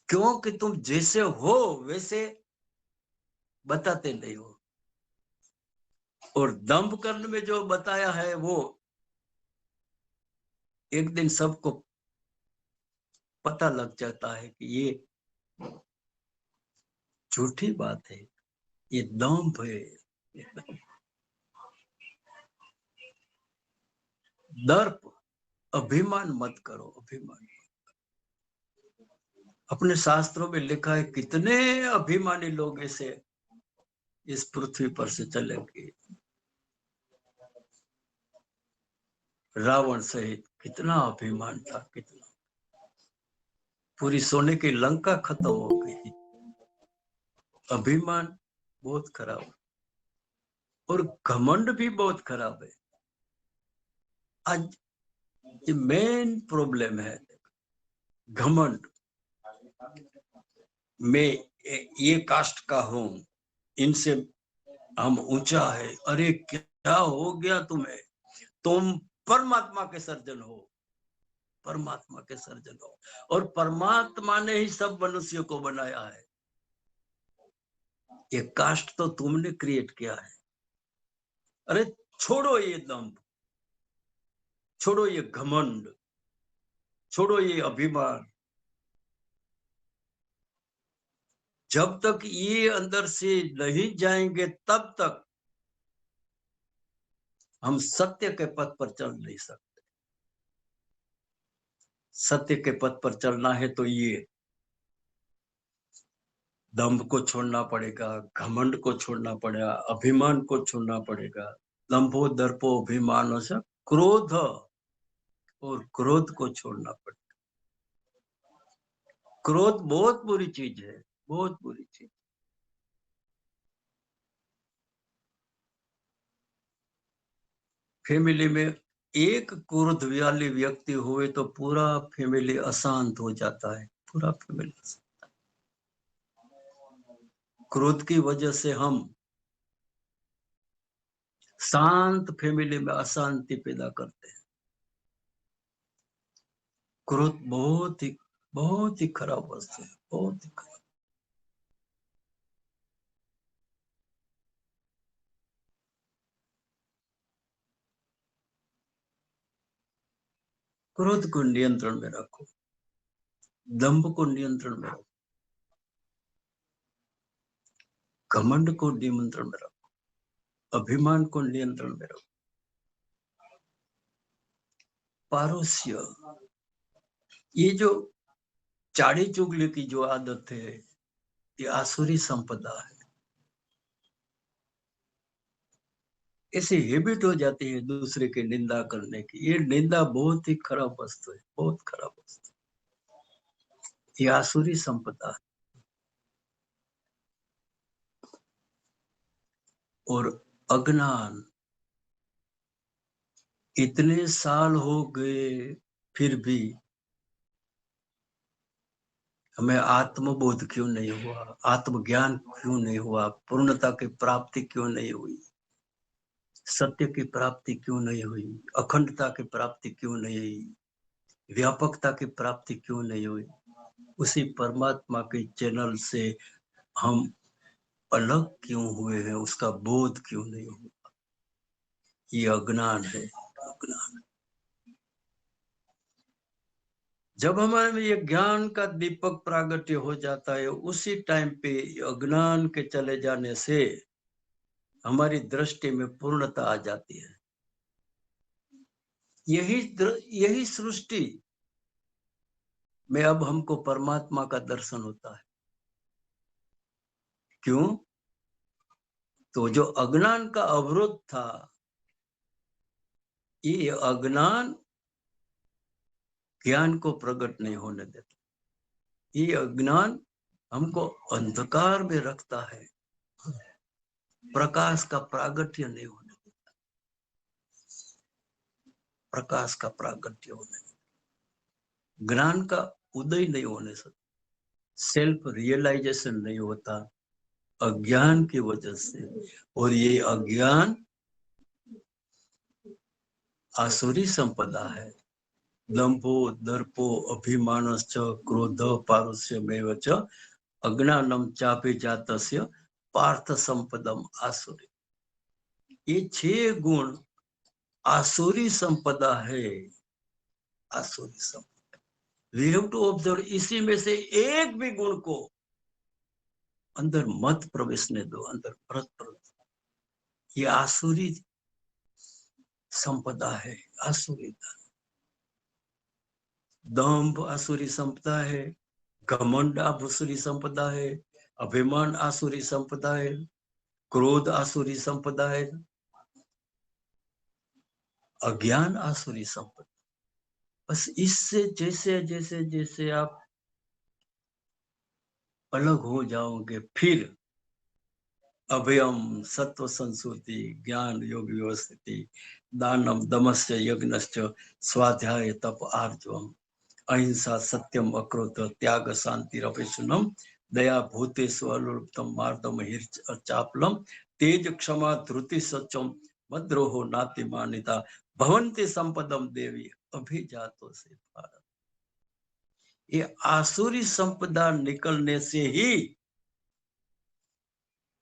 Speaker 2: क्योंकि तुम जैसे हो वैसे बताते नहीं हो, और दम्भ करने में जो बताया है वो एक दिन सबको पता लग जाता है कि ये झूठी बात है, ये दम्भ है। दर्प, अभिमान मत करो, अभिमान। अपने शास्त्रों में लिखा है कितने अभिमानी लोग ऐसे इस पृथ्वी पर से चले गए। रावण सहित कितना अभिमान था, कितना। पूरी सोने की लंका खत्म हो गई। अभिमान बहुत खराब, और घमंड भी बहुत खराब है। आज ये मेन प्रॉब्लम है, घमंड। मैं ये कास्ट का हूं, इनसे हम ऊंचा है। अरे क्या हो गया तुम्हें? तुम परमात्मा के सर्जन हो, परमात्मा के सर्जन हो, और परमात्मा ने ही सब मनुष्यों को बनाया है। ये कास्ट तो तुमने क्रिएट किया है। अरे छोड़ो ये दम्भ, छोड़ो ये घमंड, छोड़ो ये अभिमान। जब तक ये अंदर से नहीं जाएंगे तब तक हम सत्य के पथ पर चल नहीं सकते। सत्य के पथ पर चलना है तो ये दम्भ को छोड़ना पड़ेगा, घमंड को छोड़ना पड़ेगा, अभिमान को छोड़ना पड़ेगा। दम्भो दर्पो अभिमान से क्रोध, और क्रोध को छोड़ना पड़ेगा। क्रोध बहुत बुरी चीज है, बहुत बुरी चीज। फैमिली में एक क्रोध वाली व्यक्ति हुए तो पूरा फैमिली अशांत हो जाता है, पूरा फैमिली। क्रोध की वजह से हम शांत फैमिली में अशांति पैदा करते हैं। क्रोध बहुत ही खराब वस्तु है, बहुत ही खराब। क्रोध को नियंत्रण में रखो, दंभ को नियंत्रण में रखो, घमंड को नियंत्रण में रखो, अभिमान को नियंत्रण में रखो। पारुष्य, ये जो चाड़ी चुगली की जो आदत है, ये आसुरी संपदा है। ऐसी हैबिट हो जाती है दूसरे की निंदा करने की। ये निंदा बहुत ही खराब वस्तु है, बहुत खराब वस्तु। ये आसुरी संपदा है। और अज्ञान, इतने साल हो गए फिर भी हमें आत्मबोध क्यों नहीं हुआ, आत्मज्ञान क्यों नहीं हुआ, पूर्णता की प्राप्ति क्यों नहीं हुई, सत्य की प्राप्ति क्यों नहीं हुई, अखंडता की प्राप्ति क्यों नहीं हुई, व्यापकता की प्राप्ति क्यों नहीं हुई? उसी परमात्मा के चैनल से हम अलग क्यों हुए हैं, उसका बोध क्यों नहीं हुआ? ये अज्ञान है, अज्ञान। जब हमारे में ये ज्ञान का दीपक प्रागट्य हो जाता है, उसी टाइम पे अज्ञान के चले जाने से हमारी दृष्टि में पूर्णता आ जाती है। यही सृष्टि में अब हमको परमात्मा का दर्शन होता है। क्यों? तो जो अज्ञान का अवरोध था, ये अज्ञान ज्ञान को प्रकट नहीं होने देता। ये अज्ञान हमको अंधकार में रखता है, प्रकाश का प्रागट्य नहीं होने देता। प्रकाश का प्रागट्य होने देता, ज्ञान का उदय नहीं होने से, सेल्फ रियलाइजेशन नहीं होता अज्ञान की वजह से। और ये अज्ञान आसुरी संपदा है। दंभो दर्पो अभिमानश्च क्रोध पारुष्यमेव च अज्ञानम चाभिजातस्य पार्थ संपदम आसुरी। ये 6 गुण आसुरी संपदा है। आसुरी संपदा, वी हैव टू ऑब्जर्व। इसी में से एक भी गुण को अंदर मत प्रवेशने दो, अंदर व्रत प्रवेश। ये आसुरी संपदा है। आसुरी दंभ आसुरी संपदा है, घमंड आसुरी संपदा है, अभिमान आसुरी संपदा है, क्रोध आसुरी संपदा है, अज्ञान आसुरी संपदा। बस इससे जैसे जैसे जैसे आप अलग हो जाओगे, फिर अभयम सत्व संस्कृति ज्ञान योग व्यवस्थिति दानम दमस्य यज्ञश्च स्वाध्याय तप आर्जवम अहिंसा सत्यम अक्रोध त्याग शांति रविशुनम दया भूतेषु अलुप्तम मार्दम हिर्च चापलम तेज क्षमा धृति सचम मद्रोहो नाति मानिता भवन्ति संपदम देवी अभिजातो से भारत। ये आसुरी संपदा निकलने से ही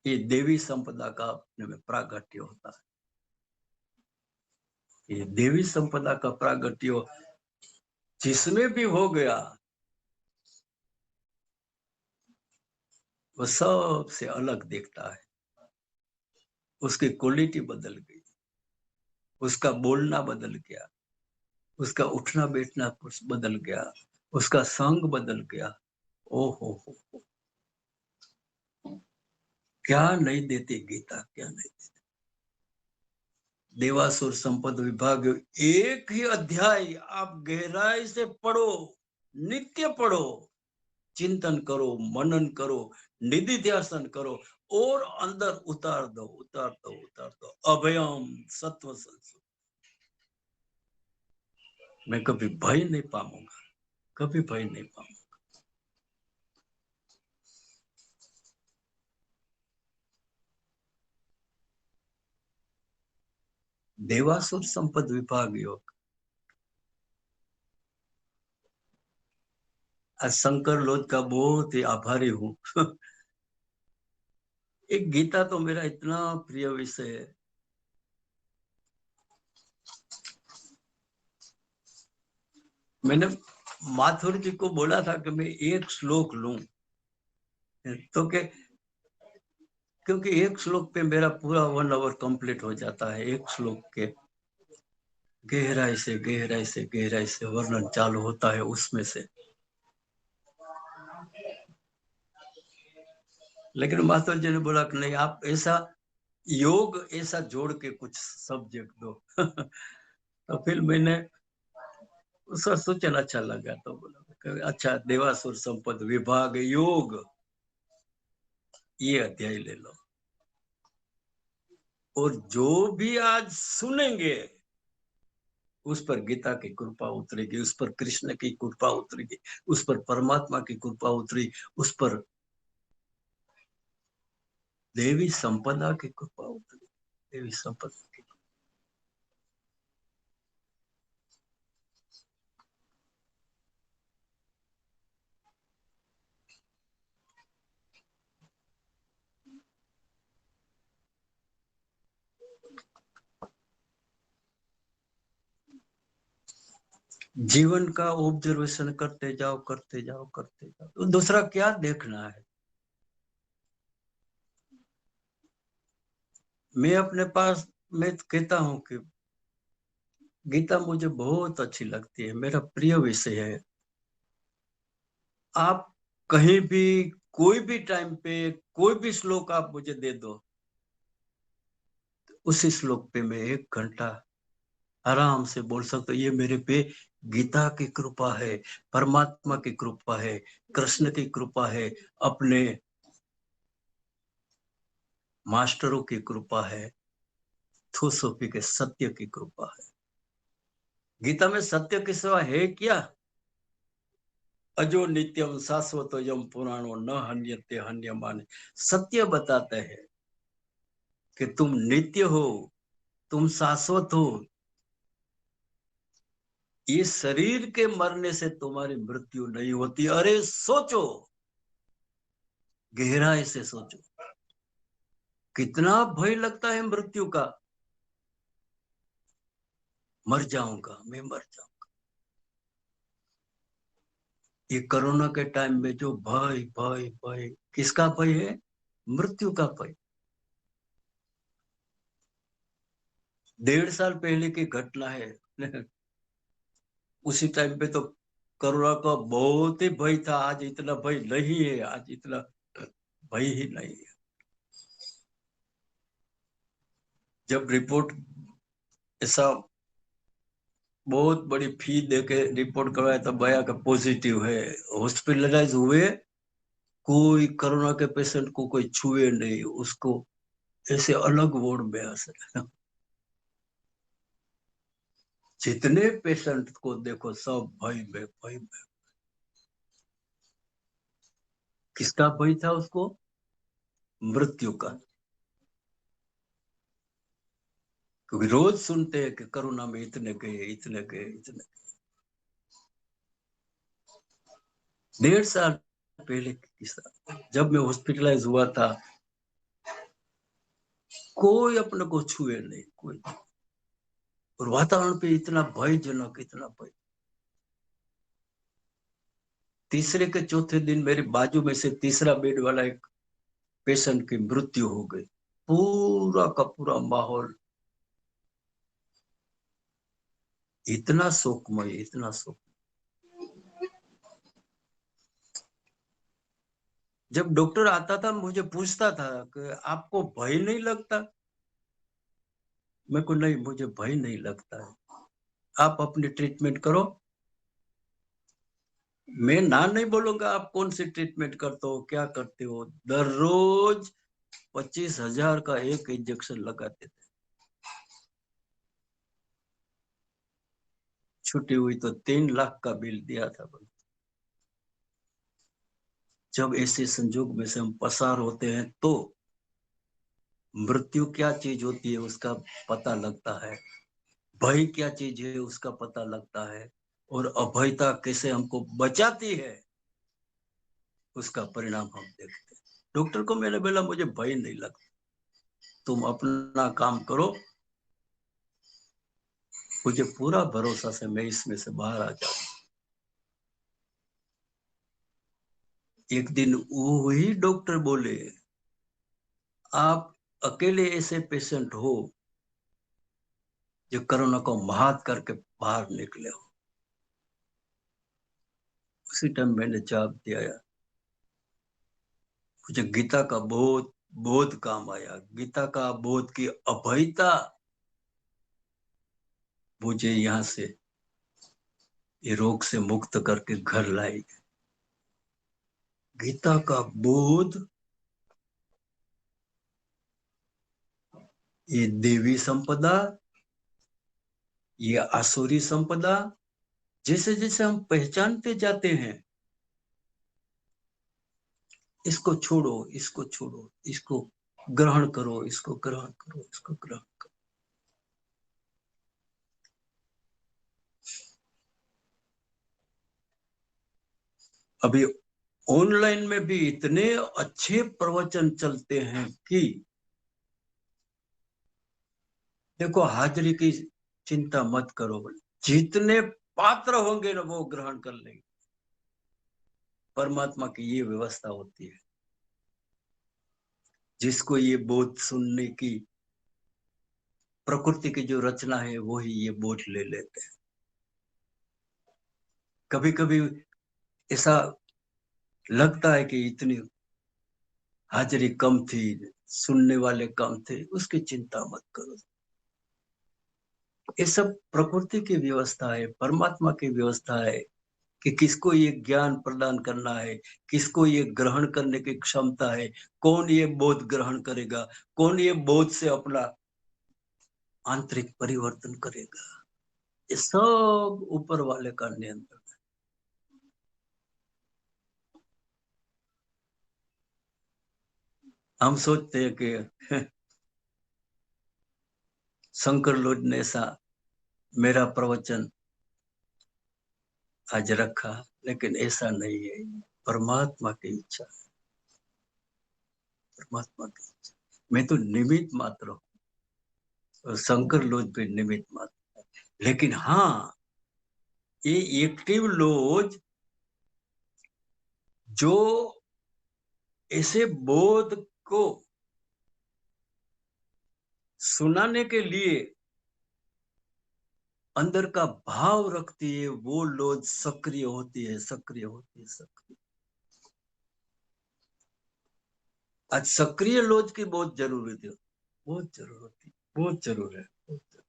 Speaker 2: ये देवी संपदा का अपने में प्रागट्य होता है। ये देवी संपदा का प्रागट्य जिसमें भी हो गया, वो सबसे अलग दिखता है। उसकी क्वालिटी बदल गई, उसका बोलना बदल गया, उसका उठना बैठना बदल गया, उसका संग बदल गया। ओ हो, क्या नहीं देती गीता, क्या नहीं देती। देवासुर संपद विभाग एक ही अध्याय आप गहराई से पढ़ो, नित्य पढ़ो, चिंतन करो, मनन करो, निधि ध्यासन करो और अंदर उतार दो, उतार दो, उतार दो। अभयम सत्व संस्कृति। मैं कभी भय नहीं पाऊंगा, कभी भय नहीं पाऊंगा। देवासुर संपद विभाग योग। आज शंकर लोध का बहुत ही आभारी हूं। एक गीता तो मेरा इतना प्रिय विषय है। मैंने माथुर जी को बोला था कि मैं एक श्लोक लूं, तो के क्योंकि एक श्लोक पे मेरा पूरा 1 आवर कंप्लीट हो जाता है। एक श्लोक के गहराई से गहराई से गहराई से वर्णन चालू होता है उसमें से। लेकिन मास्टर जी ने बोला कि नहीं, आप ऐसा योग ऐसा जोड़ के कुछ सब्जेक्ट दो। तो फिर मैंने उसका सोचना अच्छा लगा, तो बोला अच्छा देवासुर संपद विभाग योग ये अध्याय ले लो, और जो भी आज सुनेंगे उस पर गीता की कृपा उतरेगी, उस पर कृष्ण की कृपा उतरेगी, उस पर परमात्मा की कृपा उतरी, उस पर देवी संपदा की कृपा उतरी, देवी संपदा की। जीवन का ऑब्जर्वेशन करते जाओ करते जाओ करते जाओ, तो दूसरा क्या देखना है। मैं अपने पास मैं कहता हूं कि गीता मुझे बहुत अच्छी लगती है, मेरा प्रिय विषय है। आप कहीं भी कोई भी टाइम पे कोई भी श्लोक आप मुझे दे दो, उसी श्लोक पे मैं 1 घंटा आराम से बोल सकता हूँ। ये मेरे पे गीता की कृपा है, परमात्मा की कृपा है, कृष्ण की कृपा है, अपने मास्टरों की कृपा है, थियोसॉफी के सत्य की कृपा है। गीता में सत्य के सिवा है क्या? अजो नित्यम शाश्वत यम पुराणो न हन्यते हन्यमाने। सत्य बताते हैं कि तुम नित्य हो, तुम शाश्वत हो। इस शरीर के मरने से तुम्हारी मृत्यु नहीं होती। अरे सोचो, गहराई से सोचो, कितना भय लगता है मृत्यु का। मर जाऊंगा, मैं मर जाऊंगा। ये कोरोना के टाइम में जो भय भय भय, किसका भय है? मृत्यु का भय। 1.5 साल पहले की घटना है। उसी टाइम पे तो कोरोना का बहुत ही भय था। आज इतना भय नहीं है, आज इतना भय ही नहीं है। जब रिपोर्ट ऐसा बहुत बड़ी फी देके रिपोर्ट करवाया तब आया कि पॉजिटिव है, हॉस्पिटलाइज हुए, कोई कोरोना के पेशेंट को कोई छुए नहीं, उसको ऐसे अलग वार्ड में आ। जितने पेशेंट को देखो सब भय में भय में। किसका भय था उसको? मृत्यु का। क्योंकि रोज सुनते हैं कि कोरोना में इतने गए इतने गए इतने। 1.5 साल पहले की किस्सा, जब मैं हॉस्पिटलाइज हुआ था, कोई अपने को छुए नहीं, कोई। और वातावरण पे इतना भयजनक, इतना भय। तीसरे के चौथे दिन मेरे बाजू में से तीसरा बेड वाला एक पेशेंट की मृत्यु हो गई। पूरा का पूरा माहौल इतना शोकमय, इतना शोक। जब डॉक्टर आता था मुझे पूछता था कि आपको भय नहीं लगता? मेरे को नहीं, मुझे भय नहीं लगता है, आप अपनी ट्रीटमेंट करो। मैं ना नहीं बोलूंगा आप कौन सी ट्रीटमेंट करते हो, क्या करते हो। दररोज 25,000 का एक इंजेक्शन लगाते थे। छुट्टी हुई तो 3 लाख का बिल दिया था। जब ऐसे संजोग में से हम पसार होते हैं तो मृत्यु क्या चीज होती है उसका पता लगता है, भय क्या चीज है उसका पता लगता है, और अभयता कैसे हमको बचाती है उसका परिणाम हम देखते हैं। डॉक्टर को मैंने बोला मुझे भय नहीं लगता, तुम अपना काम करो, मुझे पूरा भरोसा से मैं इसमें से बाहर आ जाऊंगा। एक दिन वही डॉक्टर बोले, आप अकेले ऐसे पेशेंट हो जो कोरोना को मात करके बाहर निकले हो। उसी टाइम मैंने जवाब दिया, मुझे गीता का बहुत बहुत काम आया। गीता का बोध की अभयता मुझे यहाँ से ये रोग से मुक्त करके घर लाई। गीता का बोध, ये देवी संपदा, ये आसुरी संपदा, जैसे जैसे हम पहचानते जाते हैं, इसको छोड़ो, इसको छोड़ो, इसको ग्रहण करो, इसको ग्रहण करो, इसको ग्रहण करो। अभी ऑनलाइन में भी इतने अच्छे प्रवचन चलते हैं कि देखो, हाजिरी की चिंता मत करो। जितने पात्र होंगे ना वो ग्रहण कर लेंगे। परमात्मा की ये व्यवस्था होती है, जिसको ये बोध सुनने की प्रकृति की जो रचना है वो ही ये बोध ले लेते हैं। कभी कभी ऐसा लगता है कि इतनी हाजिरी कम थी, सुनने वाले कम थे, उसकी चिंता मत करो। ये सब प्रकृति की व्यवस्था है, परमात्मा की व्यवस्था है कि किसको ये ज्ञान प्रदान करना है, किसको ये ग्रहण करने की क्षमता है, कौन ये बोध ग्रहण करेगा, कौन ये बोध से अपना आंतरिक परिवर्तन करेगा। ये सब ऊपर वाले का नियंत्रण है। हम सोचते हैं कि शंकर लोड ने ऐसा मेरा प्रवचन आज रखा, लेकिन ऐसा नहीं है। परमात्मा की इच्छा, परमात्मा की इच्छा। मैं तो निमित्त मात्र हूँ और शंकर लोज भी निमित्त मात्र है। लेकिन हाँ, ये एक्टिव लोज जो ऐसे बोध को सुनाने के लिए अंदर का भाव रखती है, वो लोज सक्रिय होती है, सक्रिय होती है, सक्रिय। आज सक्रिय लोज की बहुत जरूरत है, बहुत जरूरत है, बहुत जरूर है, बहुत जरूर।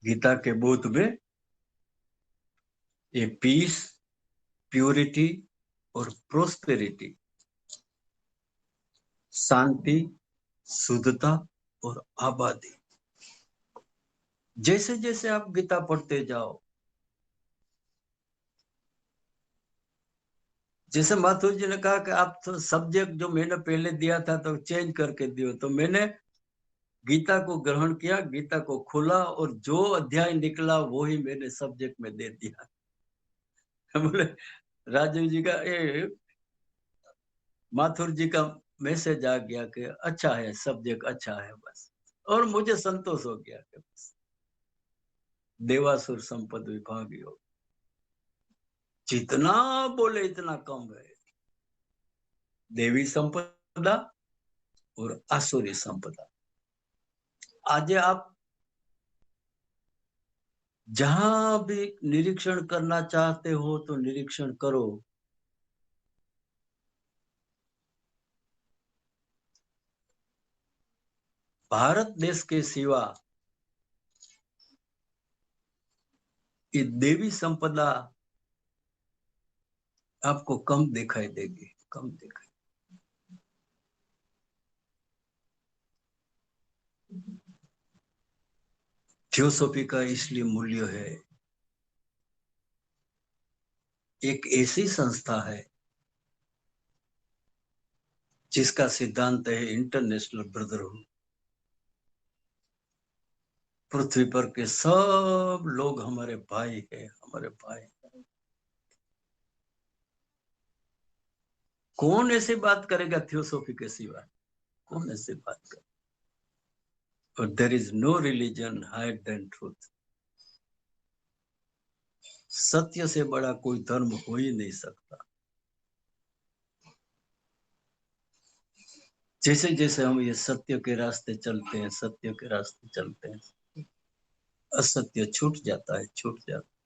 Speaker 2: गीता के बोध में ये पीस, प्यूरिटी और प्रोस्पेरिटी, शांति, शुद्धता और आबादी, जैसे जैसे आप गीता पढ़ते जाओ, जैसे माथुर जी ने कहा कि आप तो सब्जेक्ट जो मैंने पहले दिया था तो चेंज करके दियो, तो मैंने गीता को ग्रहण किया, गीता को खोला और जो अध्याय निकला वो ही मैंने सब्जेक्ट में दे दिया। बोले राजीव जी का माथुर जी का मैसेज आ गया कि अच्छा है, सब्जेक्ट अच्छा है बस, और मुझे संतोष हो गया कि बस देवासुर संपद विभागी हो, जितना बोले इतना कम है। देवी संपदा और आसुरी संपदा। आज आप जहां भी निरीक्षण करना चाहते हो तो निरीक्षण करो। भारत देश के सिवा ये देवी संपदा आपको कम दिखाई देगी, कम दिखाई। थियोसॉफी का इसलिए मूल्य है, एक ऐसी संस्था है जिसका सिद्धांत है इंटरनेशनल ब्रदरहुड। पृथ्वी पर के सब लोग हमारे भाई हैं, हमारे भाई। कौन ऐसे बात करेगा थियोसॉफी के सिवा? कौन ऐसे बात करेगा? और there is no religion higher than truth. सत्य से बड़ा कोई धर्म हो ही नहीं सकता। जैसे जैसे हम ये सत्य के रास्ते चलते हैं, सत्य के रास्ते चलते हैं, असत्य छूट जाता है, छूट जाता है।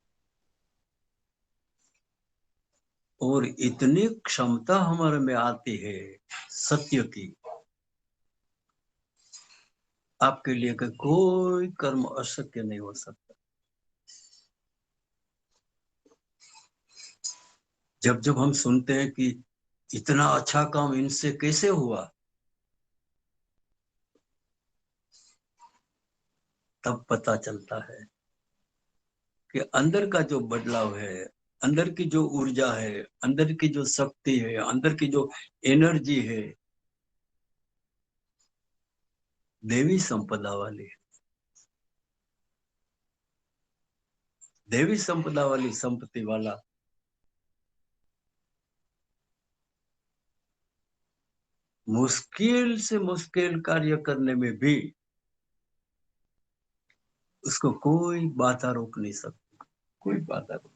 Speaker 2: और इतनी क्षमता हमारे में आती है सत्य की, आपके लिए कि कोई कर्म अशक्य नहीं हो सकता। जब जब हम सुनते हैं कि इतना अच्छा काम इनसे कैसे हुआ, तब पता चलता है कि अंदर का जो बदलाव है, अंदर की जो ऊर्जा है, अंदर की जो शक्ति है, अंदर की जो एनर्जी है, देवी संपदा वाली है। देवी संपदा वाली संपत्ति वाला मुश्किल से मुश्किल कार्य करने में भी उसको कोई बाधा रोक नहीं सकती, कोई बाधा रोक।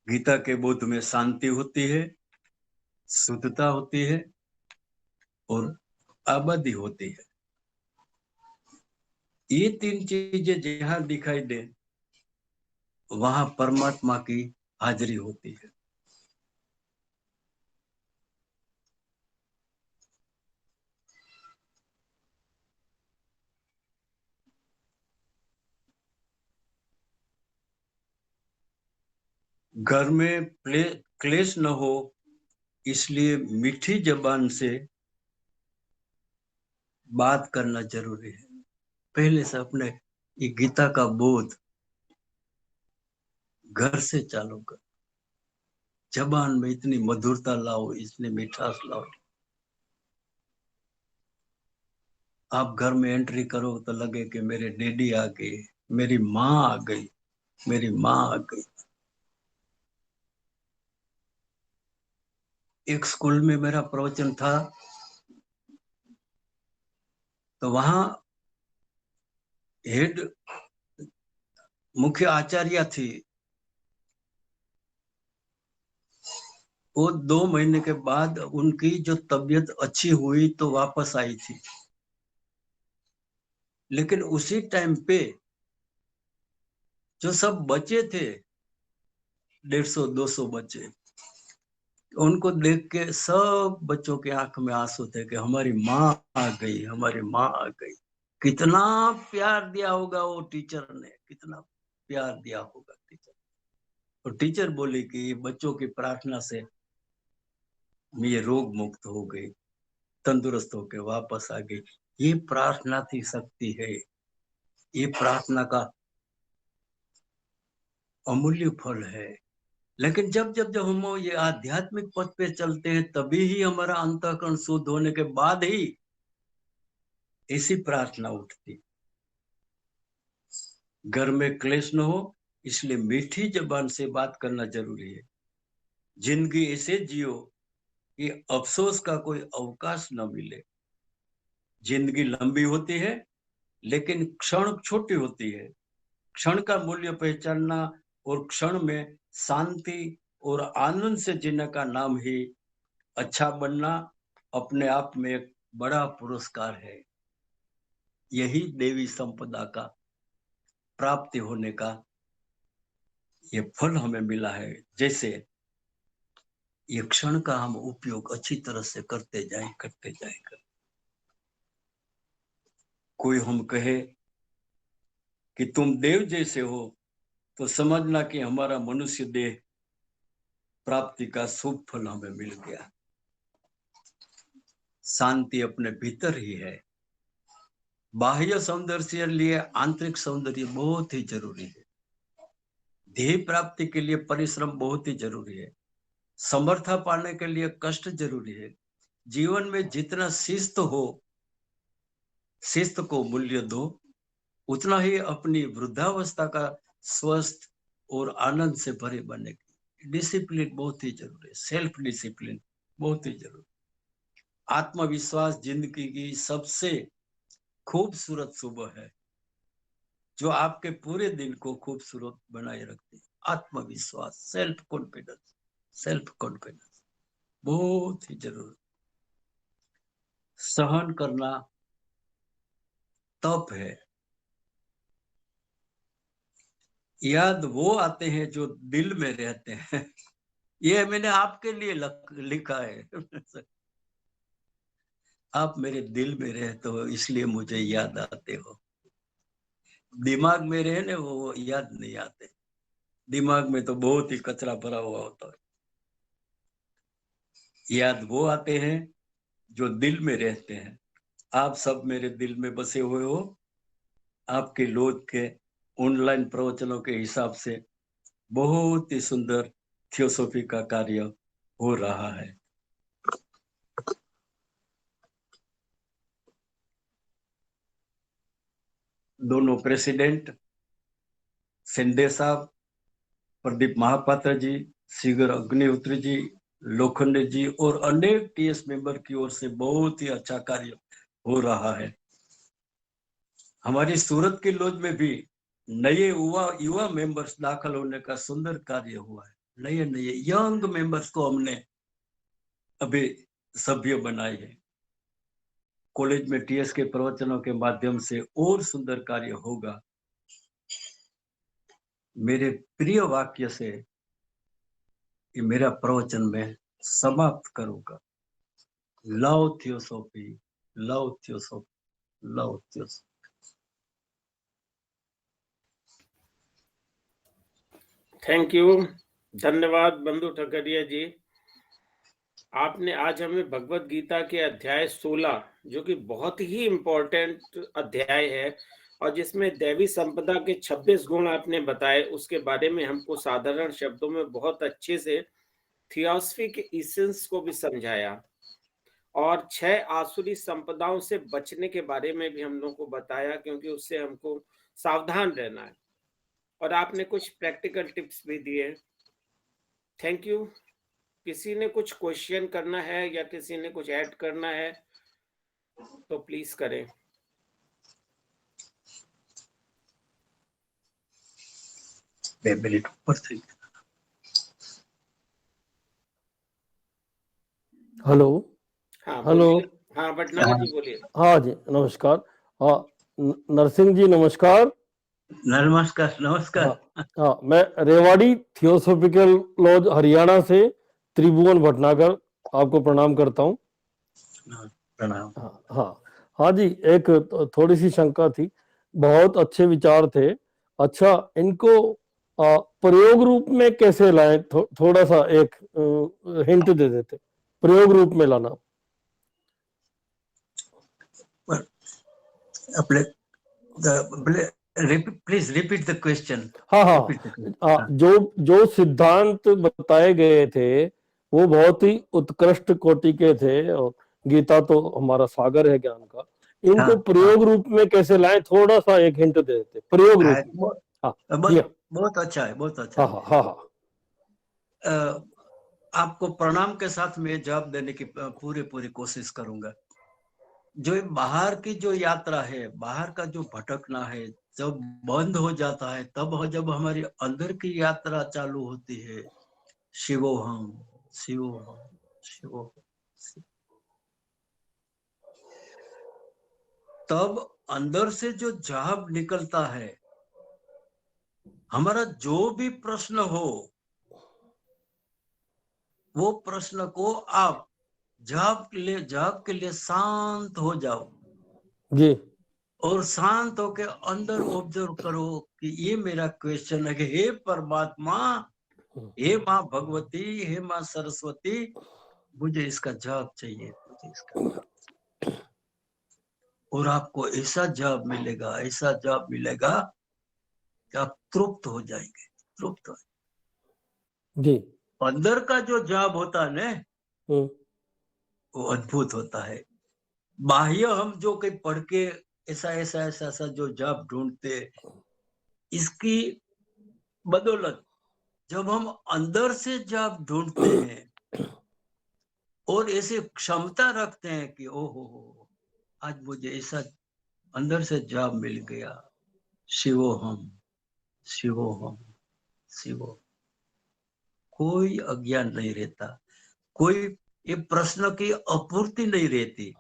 Speaker 2: गीता के बोध में शांति होती है, शुद्धता होती है और आबादी होती है। ये तीन चीजें जहां दिखाई दे वहां परमात्मा की हाजिरी होती है। घर में क्लेश न हो, इसलिए मीठी जबान से बात करना जरूरी है। पहले से अपने ये गीता का बोध घर से चालू कर। जबान में इतनी मधुरता लाओ, इतनी मिठास लाओ। आप घर में एंट्री करो तो लगे कि मेरे डैडी आ गए, मेरी माँ आ गई, मेरी माँ आ गई। एक स्कूल में मेरा प्रवचन था, तो वहां हेड मुख्य आचार्य थी। वो 2 महीने के बाद उनकी जो तबीयत अच्छी हुई तो वापस आई थी, लेकिन उसी टाइम पे जो सब बच्चे थे, 150-200 बच्चे, उनको देख के सब बच्चों के आंख में आंसू थे कि हमारी माँ आ गई, हमारी माँ आ गई। कितना प्यार दिया होगा वो टीचर ने, कितना प्यार दिया होगा टीचर। और टीचर बोली कि बच्चों की प्रार्थना से ये रोग मुक्त हो गई, तंदुरुस्त होके वापस आ गई। ये प्रार्थना की शक्ति है, ये प्रार्थना का अमूल्य फल है। लेकिन जब हम ये आध्यात्मिक पथ पे चलते हैं, तभी ही हमारा अंतःकरण शुद्ध होने के बाद ही ऐसी प्रार्थना उठती। घर में क्लेश न हो, इसलिए मीठी जबान से बात करना जरूरी है। जिंदगी ऐसे जियो कि अफसोस का कोई अवकाश न मिले। जिंदगी लंबी होती है, लेकिन क्षण छोटी होती है। क्षण का मूल्य पहचानना और क्षण में शांति और आनंद से जीने का नाम ही अच्छा बनना अपने आप में एक बड़ा पुरस्कार है। यही देवी संपदा का प्राप्ति होने का ये फल हमें मिला है। जैसे ये क्षण का हम उपयोग अच्छी तरह से करते जाएं। कोई हम कहे कि तुम देव जैसे हो, तो समझना कि हमारा मनुष्य देह प्राप्ति का शुभ फल हमें मिल गया। शांति अपने भीतर ही है। बाह्य सौंदर्य के लिए आंतरिक सौंदर्य बहुत ही जरूरी है। ध्येय प्राप्ति के लिए परिश्रम बहुत ही जरूरी है। समर्था पाने के लिए कष्ट जरूरी है। जीवन में जितना शिस्त हो, शिस्त को मूल्य दो, उतना ही अपनी वृद्धावस्था का स्वस्थ और आनंद से भरे बनने की डिसिप्लिन बहुत ही जरूरी है। सेल्फ डिसिप्लिन बहुत ही जरूरी। आत्मविश्वास जिंदगी की सबसे खूबसूरत सुबह है, जो आपके पूरे दिन को खूबसूरत बनाए रखती है। आत्मविश्वास, सेल्फ कॉन्फिडेंस बहुत ही जरूरी। सहन करना तप है। याद वो आते हैं जो दिल में रहते हैं। ये मैंने आपके लिए लिखा है। आप मेरे दिल में रहते हो, इसलिए मुझे याद आते हो। दिमाग में रहे ना, वो याद नहीं आते। दिमाग में तो बहुत ही कचरा भरा हुआ होता है। याद वो आते हैं जो दिल में रहते हैं। आप सब मेरे दिल में बसे हुए हो। आपके लोग के ऑनलाइन प्रवचनों के हिसाब से बहुत ही सुंदर थियोसॉफी का कार्य हो रहा है। दोनों प्रेसिडेंट शिंदे साहब, प्रदीप महापात्र जी, श्रीगर अग्निहोत्री जी, लोखंडे जी और अनेक टीएस मेंबर की ओर से बहुत ही अच्छा कार्य हो रहा है। हमारी सूरत की लॉज में भी नए युवा मेंबर्स दाखिल होने का सुंदर कार्य हुआ है। नए यंग मेंबर्स को हमने अभी सभ्य बनाए हैं। कॉलेज में टीएस के प्रवचनों के माध्यम से और सुंदर कार्य होगा। मेरे प्रिय वाक्य से ये मेरा प्रवचन में समाप्त करूंगा। Love theosophy, love theosophy, love theosophy.
Speaker 1: Thank you, धन्यवाद बंधु ठकरिया जी। आपने आज हमें भगवत गीता के अध्याय 16, जो कि बहुत ही इम्पोर्टेंट अध्याय है और जिसमें दैवी संपदा के 26 गुण आपने बताए, उसके बारे में हमको साधारण शब्दों में बहुत अच्छे से थियोसॉफी के इसेंस को भी समझाया और 6 आसुरी संपदाओं से बचने के बारे में भी हम लोगों को बताया, क्योंकि उससे हमको सावधान रहना है। और आपने कुछ प्रैक्टिकल टिप्स भी दिए। Thank you. किसी ने कुछ क्वेश्चन करना है या किसी ने कुछ ऐड करना है तो प्लीज करें।
Speaker 3: हेलो।
Speaker 1: हाँ
Speaker 3: हेलो।
Speaker 1: बोलिए। हाँ भटनागर जी बोलिए।
Speaker 3: हाँ जी नमस्कार। हाँ नरसिंह जी नमस्कार।
Speaker 2: नमस्कार नमस्कार।
Speaker 3: हाँ हाँ, मैं रेवाड़ी थियोसॉफिकल लॉज हरियाणा से त्रिभुवन भटनागर आपको प्रणाम करता हूँ।
Speaker 2: प्रणाम।
Speaker 3: हाँ हाँ हाँ जी, एक थोड़ी सी शंका थी। बहुत अच्छे विचार थे। अच्छा, इनको प्रयोग रूप में कैसे लाएं? थोड़ा सा एक हिंट दे देते, प्रयोग रूप में लाना।
Speaker 2: Please repeat the question.
Speaker 3: हाँ हाँ, जो सिद्धांत बताए गए थे वो बहुत ही उत्कृष्ट कोटि के थे और गीता तो हमारा सागर है ज्ञान का। इनको प्रयोग रूप में कैसे लाएं? थोड़ा सा एक हिंट दे देते, प्रयोग रूप में। हाँ जी,
Speaker 2: बहुत अच्छा है, बहुत अच्छा
Speaker 3: हाँ हाँ हाँ।
Speaker 2: आपको प्रणाम के साथ मैं जवाब देने की पूरी कोशिश करूंगा। जो बाहर की जो यात्रा है, बाहर का जो भटकना है, जब बंद हो जाता है तब जब हमारी अंदर की यात्रा चालू होती है, शिवोहम शिवोहम शिवोहम, तब अंदर से जो जाप निकलता है, हमारा जो भी प्रश्न हो वो प्रश्न को आप जाप के लिए शांत हो जाओ
Speaker 3: जी,
Speaker 2: और शांत होके अंदर ऑब्जर्व करो कि ये मेरा क्वेश्चन है कि हे परमात्मा, हे माँ भगवती, हे माँ सरस्वती, मुझे इसका जवाब चाहिए, मुझे इसका जवाब। और आपको ऐसा जवाब मिलेगा, ऐसा जवाब मिलेगा कि आप तृप्त हो जाएंगे, तृप्त हो।
Speaker 3: जी।
Speaker 2: अंदर का जो जवाब होता है ना, वो अद्भुत होता है। बाह्य हम जो कहीं पढ़ के ऐसा जो जवाब ढूंढते, इसकी बदौलत जब हम अंदर से जवाब ढूंढते हैं और ऐसे क्षमता रखते हैं कि ओहो, आज मुझे ऐसा अंदर से जवाब मिल गया, शिवोहम शिवोहम शिवो, कोई अज्ञान नहीं रहता, कोई ये प्रश्न की अपूर्ति नहीं रहती,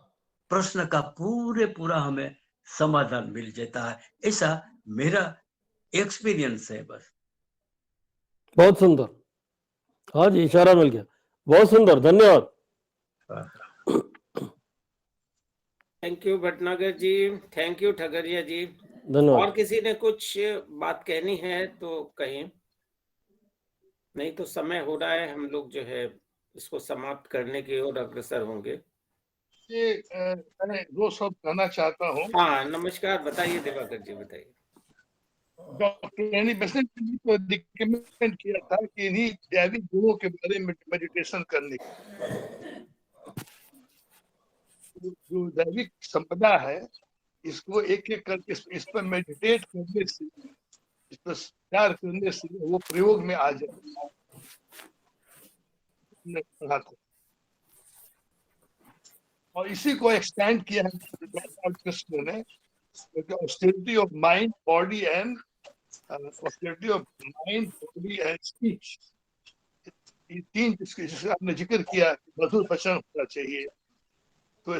Speaker 2: प्रश्न का पूरा हमें समाधान मिल जाता है। ऐसा मेरा एक्सपीरियंस है। बस
Speaker 3: बहुत सुंदर। हाँ जी, इशारा मिल गया। बहुत सुंदर, धन्यवाद।
Speaker 1: Thank you Bhatnagar ji, thank you Thagariya ji.
Speaker 3: धन्यवाद।
Speaker 1: और किसी ने कुछ बात कहनी है तो कहें, नहीं तो समय हो रहा है, हम लोग जो है इसको समाप्त करने की ओर अग्रसर होंगे।
Speaker 4: मैं दो शब्द कहना चाहता हूँ।
Speaker 1: हाँ नमस्कार, बताइए दिवाकर जी, बताइए।
Speaker 4: डॉक्टर एनी बेसेंट ने तो रिकमेंड किया था कि इन्हीं दैविक गुणों के बारे में मेडिटेशन करने की। जो दैविक संपदा है, इसको एक एक करके इस पर मेडिटेट करने से इस पर विचार करने से वो प्रयोग में आ जाए। पढ़ा था और इसी को एक्सटेंड किया है कृष्ण ने, क्योंकि austerity of mind body and austerity of mind body and speech, ये तीन जिसका आपने जिक्र किया, मधुर वचन होना चाहिए। तो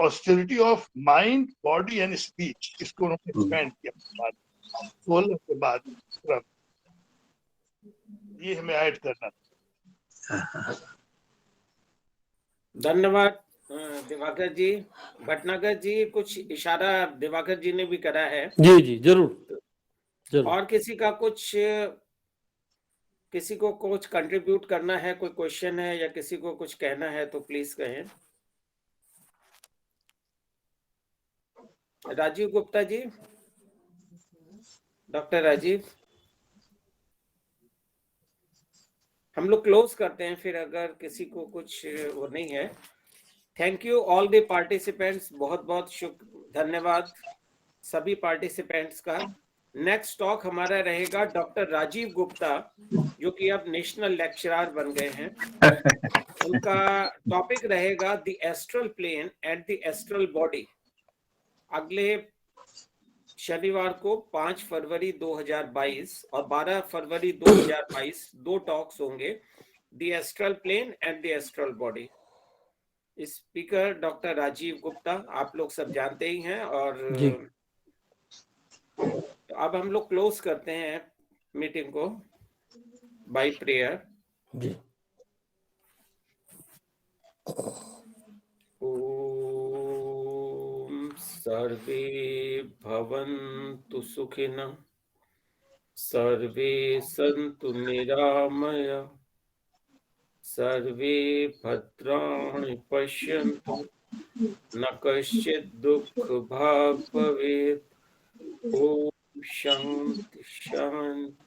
Speaker 4: austerity of mind body and speech, इसको उन्होंने एक्सपेंड किया 16 के बाद, ये हमें ऐड करना।
Speaker 1: धन्यवाद दिवाकर जी। भटनागर जी, कुछ इशारा दिवाकर जी ने भी करा है।
Speaker 3: जी जी जरूर जरूर।
Speaker 1: और किसी को कुछ कंट्रीब्यूट करना है, कोई क्वेश्चन है या किसी को कुछ कहना है तो प्लीज कहें। राजीव गुप्ता जी, डॉक्टर राजीव, हम लोग क्लोज करते हैं फिर, अगर किसी को कुछ वो नहीं है। Thank you all the participants, बहुत बहुत धन्यवाद सभी पार्टिसिपेंट्स का। नेक्स्ट टॉक हमारा रहेगा डॉक्टर राजीव गुप्ता, जो कि अब नेशनल लेक्चरर बन गए हैं। उनका टॉपिक रहेगा the astral plane and the astral body. अगले शनिवार को 5 फरवरी 2022 और 12 फरवरी 2022 दो टॉक्स होंगे, the astral plane and the astral body. Speaker doctor Rajiv Gupta आप लोग सब जानते ही हैं। और तो अब हम लोग क्लोज करते हैं मीटिंग को बाय प्रेयर।
Speaker 3: जी
Speaker 1: ओम सर्वे भवन्तु सुखिनः, सर्वे सन्तु निरामया, सर्वे भद्राणि पश्यन्तु, न कश्चित् दुःखभाग् भवेत्। ओम शांति शांति।